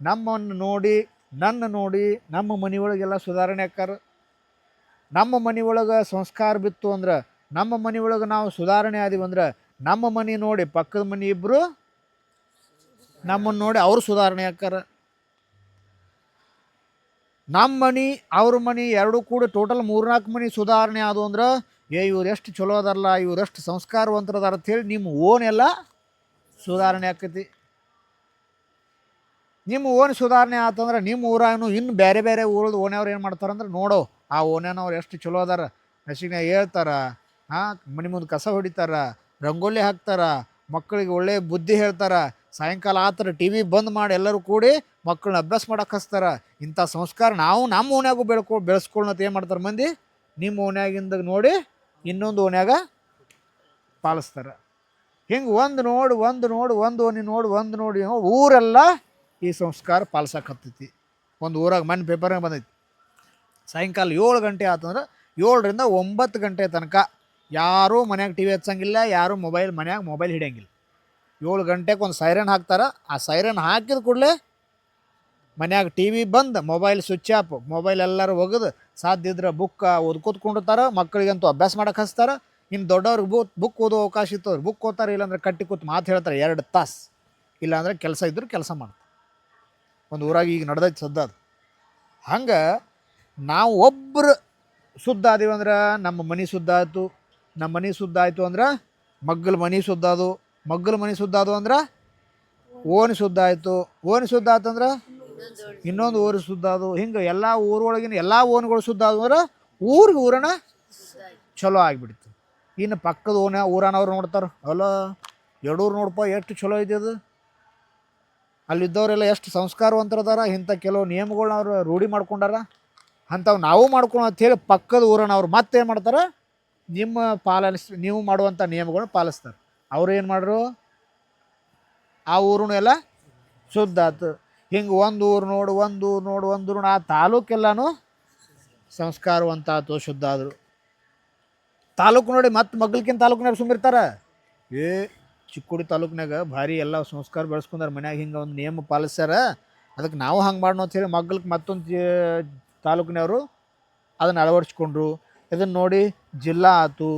ನಮ್ಮನ್ನು ನೋಡಿ ನನ್ನ ನೋಡಿ ನಮ್ಮ ಮನೆಯೊಳಗೆಲ್ಲ ಸುಧಾರಣೆ ಆಕ್ಕಾರ. ನಮ್ಮ ಮನೆಯೊಳಗೆ ಸಂಸ್ಕಾರ ಬಿತ್ತು ಅಂದ್ರೆ, ನಮ್ಮ ಮನೆಯೊಳಗೆ ನಾವು ಸುಧಾರಣೆ ಆದೀವಿ ಅಂದ್ರೆ ನಮ್ಮ ಮನೆ ನೋಡಿ ಪಕ್ಕದ ಮನೆ ಇಬ್ಬರು ನಮ್ಮನ್ನು ನೋಡಿ ಅವರು ಸುಧಾರಣೆ ಆಕ್ಕಾರ. ನಮ್ಮ ಮನೆ ಅವ್ರ ಮನೆ ಎರಡೂ ಕೂಡ ಟೋಟಲ್ 3-4 ಮನೆ ಸುಧಾರಣೆ ಆದವು ಅಂದ್ರೆ ಇವ್ರು ಎಷ್ಟು ಚಲೋ ಅದಾರಲ್ಲ, ಇವ್ರು ಎಷ್ಟು ಸಂಸ್ಕಾರವಂತರದಾರ ಅಂಥೇಳಿ ನಿಮ್ಮ ಓನೆಲ್ಲ ಸುಧಾರಣೆ ಆಕೈತಿ. ನಿಮ್ಮ ಓನ್ ಸುಧಾರಣೆ ಆತಂದ್ರೆ ನಿಮ್ಮ ಊರಾಗೂ ಇನ್ನು ಬೇರೆ ಬೇರೆ ಊರದ್ದು ಓಣ್ಯವ್ರು ಏನು ಮಾಡ್ತಾರಂದ್ರೆ ನೋಡೋ ಆ ಓಣ್ಯನವ್ರು ಎಷ್ಟು ಚಲೋ ಅದಾರ, ನಸಿಗ್ನಾಗ ಹೇಳ್ತಾರ, ಮನೆ ಮುಂದೆ ಕಸ ಹೊಡಿತಾರ, ರಂಗೋಲಿ ಹಾಕ್ತಾರ, ಮಕ್ಕಳಿಗೆ ಒಳ್ಳೆಯ ಬುದ್ಧಿ ಹೇಳ್ತಾರ, ಸಾಯಂಕಾಲ ಆ ಥರ ಟಿ ವಿ ಬಂದ್ ಮಾಡಿ ಎಲ್ಲರೂ ಕೂಡಿ ಮಕ್ಕಳನ್ನ ಅಭ್ಯಾಸ ಮಾಡಕ್ಕೆ ಹಚ್ತಾರ. ಇಂಥ ಸಂಸ್ಕಾರ ನಾವು ನಮ್ಮ ಓಣ್ಯಾಗೂ ಬೆಳೆಸ್ಕೊಳ್ಳೋದು ಏನು ಮಾಡ್ತಾರೆ ಮಂದಿ ನಿಮ್ಮ ಓಣ್ಯಾಗಿಂದ ನೋಡಿ ಇನ್ನೊಂದು ಓಣ್ಯಾಗ ಪಾಲಿಸ್ತಾರೆ. ಹಿಂಗೆ ಒಂದು ನೋಡಿ ಊರೆಲ್ಲ ಈ ಸಂಸ್ಕಾರ ಪಾಲಿಸಕತ್ತೈತಿ. ಒಂದು ಊರಾಗ ಮನೆ ಪೇಪರ್ನಾಗ ಬಂದೈತಿ, ಸಾಯಂಕಾಲ 7 ಗಂಟೆ ಆತಂದ್ರೆ 7ರಿಂದ 9 ಗಂಟೆ ತನಕ ಯಾರೂ ಮನ್ಯಾಗ ಟಿ ವಿ ಹಚ್ಚಂಗಿಲ್ಲ, ಯಾರೂ ಮನ್ಯಾಗ ಮೊಬೈಲ್ ಹಿಡಿಯಂಗಿಲ್ಲ. 7 ಗಂಟೆಗೆ ಒಂದು ಸೈರನ್ ಹಾಕ್ತಾರೆ. ಆ ಸೈರನ್ ಹಾಕಿದ ಕೂಡಲೇ ಮನ್ಯಾಗ ಟಿ ವಿ ಬಂದು ಮೊಬೈಲ್ ಸ್ವಿಚ್ ಆಫ್, ಮೊಬೈಲ್ ಎಲ್ಲರೂ ಒಗೆದು ಸಾಧ್ಯ ಇದ್ರೆ ಬುಕ್ ಓದ್ಕೊತ್ಕೊಂಡಿರ್ತಾರೆ. ಮಕ್ಕಳಿಗಂತೂ ಅಭ್ಯಾಸ ಮಾಡಕ್ಕೆ ಹಚ್ತಾರೆ. ಇನ್ನು ದೊಡ್ಡವ್ರಿಗೆ ಬುಕ್ ಓದೋ ಅವಕಾಶ ಇತ್ತು ಬುಕ್ ಓದ್ತಾರೆ, ಇಲ್ಲಾಂದ್ರೆ ಕಟ್ಟಿ ಕೂತು ಮಾತು ಹೇಳ್ತಾರೆ 2 ತಾಸು, ಇಲ್ಲಾಂದ್ರೆ ಕೆಲಸ ಇದ್ದರೂ ಕೆಲಸ ಮಾಡ್ತಾರೆ. ಒಂದು ಊರಾಗ ಈಗ ನಡೆದೈತೆ ಸದ್ದ ಅದು. ಹಂಗೆ ನಾವು ಒಬ್ಬರು ಶುದ್ಧ ಆದೀವಿ ಅಂದ್ರೆ ನಮ್ಮ ಮನೆ ಶುದ್ಧ ಆಯಿತು, ನಮ್ಮ ಮನೆ ಶುದ್ಧ ಆಯಿತು ಅಂದ್ರೆ ಮಗ್ಗಲ ಮನೆ ಶುದ್ಧ ಅದು, ಮಗ್ಗಲ ಮನೆ ಶುದ್ಧ ಅದು ಅಂದ್ರೆ ಓಣಿ ಶುದ್ಧ ಆಯಿತು, ಓಣಿ ಶುದ್ಧ ಆಯ್ತಂದ್ರೆ ಇನ್ನೊಂದು ಊರು ಶುದ್ಧ ಅದು. ಹಿಂಗೆ ಎಲ್ಲ ಊರೊಳಗಿನ ಎಲ್ಲ ಓಣಿಗಳು ಶುದ್ಧ ಆದವು ಅಂದ್ರೆ ಊರನ ಚಲೋ ಆಗಿಬಿಡ್ತು. ಇನ್ನು ಪಕ್ಕದ ಊರನವ್ರು ನೋಡ್ತಾರೆ, ಅಲ್ಲ ಯಡೂರು ನೋಡಪ್ಪ ಎಷ್ಟು ಚಲೋ ಇದೆ ಅದು, ಅಲ್ಲಿದ್ದವರೆಲ್ಲ ಎಷ್ಟು ಸಂಸ್ಕಾರವಂತರದಾರ, ಇಂಥ ಕೆಲವು ನಿಯಮಗಳನ್ನ ಅವರು ರೂಢಿ ಮಾಡ್ಕೊಂಡಾರ, ಅಂಥವು ನಾವು ಮಾಡ್ಕೊಂಡು ಅಂಥೇಳಿ ಪಕ್ಕದ ಊರನವ್ರು ಮತ್ತೇನು ಮಾಡ್ತಾರೆ, ನೀವು ಮಾಡುವಂಥ ನಿಯಮಗಳನ್ನ ಪಾಲಿಸ್ತಾರೆ. ಅವ್ರು ಏನು ಮಾಡ್ರು, ಆ ಊರೂ ಎಲ್ಲ ಶುದ್ಧ ಆಯ್ತು. ಹಿಂಗೆ ಒಂದು ಊರು ಆ ತಾಲೂಕೆಲ್ಲನೂ ಸಂಸ್ಕಾರವಂತ ಆಯ್ತು, ಶುದ್ಧ ಆದರು. ತಾಲೂಕು ನೋಡಿ ಮತ್ತೆ ಮಗ್ಗಲ್ಕಿಂತ ತಾಲೂಕಿನಾಗ ಸುಮ್ಮಿರ್ತಾರೆ. ಚಿಕ್ಕೋಡಿ ತಾಲೂಕಿನಾಗ ಭಾರಿ ಎಲ್ಲ ಸಂಸ್ಕಾರ ಬೆಳೆಸ್ಕೊಂಡಾರ, ಮನ್ಯಾಗ ಹಿಂಗೆ ಒಂದು ನಿಯಮ ಪಾಲಿಸ್ಯಾರ, ಅದಕ್ಕೆ ನಾವು ಹಂಗೆ ಮಾಡೋಣ ಅಂಥೇಳಿ ಮಗ್ಗಲ್ಗೆ ಮತ್ತೊಂದು ತಾಲೂಕಿನವರು ಅದನ್ನು ಅಳವಡಿಸ್ಕೊಂಡ್ರು. ಇದನ್ನು ನೋಡಿ ಜಿಲ್ಲಾ ಆಯ್ತು,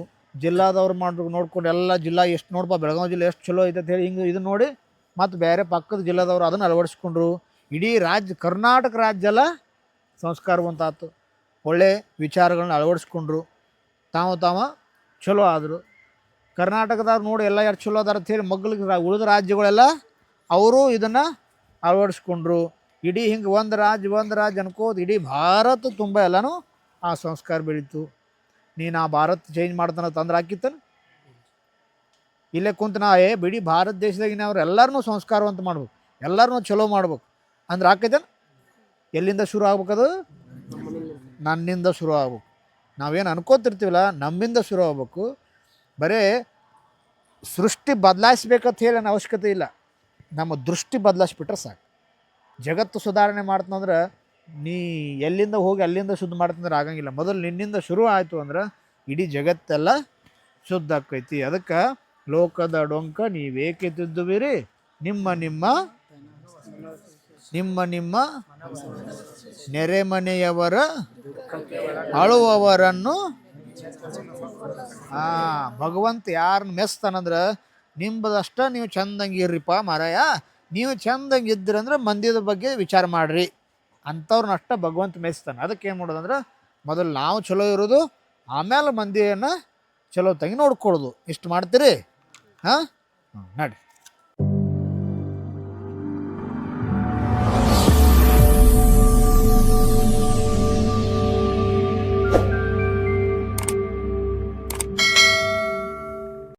ಜಿಲ್ಲಾದವ್ರು ನೋಡ್ಕೊಂಡು ಎಲ್ಲ ಜಿಲ್ಲಾ ಎಷ್ಟು ನೋಡಪ್ಪ ಬೆಳಗಾವಿ ಜಿಲ್ಲೆ ಎಷ್ಟು ಚಲೋ ಐತೆ ಅಂತ ಹೇಳಿ ಹಿಂಗೆ ಇದನ್ನು ನೋಡಿ ಮತ್ತು ಬೇರೆ ಪಕ್ಕದ ಜಿಲ್ಲಾದವರು ಅದನ್ನು ಅಳವಡಿಸ್ಕೊಂಡ್ರು. ಇಡೀ ಕರ್ನಾಟಕ ರಾಜ್ಯ ಎಲ್ಲ ಸಂಸ್ಕಾರವಂತ ಆಯ್ತು, ಒಳ್ಳೆ ವಿಚಾರಗಳನ್ನ ಅಳವಡಿಸ್ಕೊಂಡ್ರು, ತಾವ ಚಲೋ ಆದರು. ಕರ್ನಾಟಕದವ್ರು ನೋಡಿ ಎಲ್ಲ ಯಾರು ಚಲೋ ಅದಾರ ಅಂಥೇಳಿ ಮಗ್ಳಿಗೆ ಉಳಿದ ರಾಜ್ಯಗಳೆಲ್ಲ ಅವರು ಇದನ್ನು ಅಳವಡಿಸ್ಕೊಂಡ್ರು. ಇಡೀ ಹಿಂಗೆ ಒಂದು ರಾಜ್ಯ ಅನ್ಕೋದು ಇಡೀ ಭಾರತ ತುಂಬ ಎಲ್ಲನೂ ಆ ಸಂಸ್ಕಾರ ಬೆಳೀತು. ನೀನು ಆ ಭಾರತ ಚೇಂಜ್ ಮಾಡ್ತಾನೆ ತಂದ್ರೆ ಹಾಕಿತ್ತನು, ಇಲ್ಲೇ ಕುಂತು ಬಿಡಿ ಭಾರತ ದೇಶದಾಗಿನ ಅವ್ರು ಎಲ್ಲರನ್ನೂ ಸಂಸ್ಕಾರವಂತ ಮಾಡ್ಬೇಕು, ಎಲ್ಲರನ್ನೂ ಚಲೋ ಮಾಡ್ಬೇಕು. ಅಂದ್ರೆ ಆಕೈತೆ. ಎಲ್ಲಿಂದ ಶುರು ಆಗ್ಬೇಕದು? ನನ್ನಿಂದ ಶುರು ಆಗ್ಬೇಕು. ನಾವೇನು ಅನ್ಕೋತಿರ್ತೀವಲ್ಲ ನಮ್ಮಿಂದ ಶುರು ಆಗ್ಬೇಕು. ಬರೀ ಸೃಷ್ಟಿ ಬದಲಾಯಿಸ್ಬೇಕಂತ ಹೇಳಿ ಅನ್ನೋ ಅವಶ್ಯಕತೆ ಇಲ್ಲ. ನಮ್ಮ ದೃಷ್ಟಿ ಬದಲಾಯಿಸ್ಬಿಟ್ರೆ ಸಾಕು. ಜಗತ್ತು ಸುಧಾರಣೆ ಮಾಡ್ತಂದ್ರೆ ನೀ ಎಲ್ಲಿಂದ ಹೋಗಿ ಅಲ್ಲಿಂದ ಶುದ್ಧ ಮಾಡ್ತಂದ್ರೆ ಆಗಂಗಿಲ್ಲ. ಮೊದಲು ನಿನ್ನಿಂದ ಶುರು ಆಯಿತು ಅಂದ್ರೆ ಇಡೀ ಜಗತ್ತೆಲ್ಲ ಶುದ್ಧ ಆಕೈತಿ. ಅದಕ್ಕೆ ಲೋಕದ ಡೊಂಕ ನೀವೇಕೆ ತಿದ್ದುವಿರಿ, ನಿಮ್ಮ ನಿಮ್ಮ ನಿಮ್ಮ ನಿಮ್ಮ ನೆರೆಮನೆಯವರ ಅಳುವವರನ್ನು ಭಗವಂತ ಯಾರನ್ನ ಮೆಸ್ತಾನಂದ್ರೆ ನಿಂಬದಷ್ಟ ನೀವು ಚಂದಂಗೆ ಇರ್ರಿಪ್ಪ ಮಾರಾಯ, ನೀವು ಚಂದಂಗೆ ಇದ್ರಂದ್ರೆ ಮಂದಿದ ಬಗ್ಗೆ ವಿಚಾರ ಮಾಡಿರಿ ಅಂಥವ್ರನ್ನಷ್ಟ ಭಗವಂತ ಮೆಸ್ತಾನೆ. ಅದಕ್ಕೆ ಏನು ಮಾಡೋದಂದ್ರೆ ಮೊದಲು ನಾವು ಚಲೋ ಇರೋದು, ಆಮೇಲೆ ಮಂದಿಯನ್ನು ಚಲೋ ತಂಗಿ ನೋಡ್ಕೊಳ್ಳೋದು. ಇಷ್ಟು ಮಾಡ್ತೀರಿ? ಹಾಂ, ನಡ್ರಿ.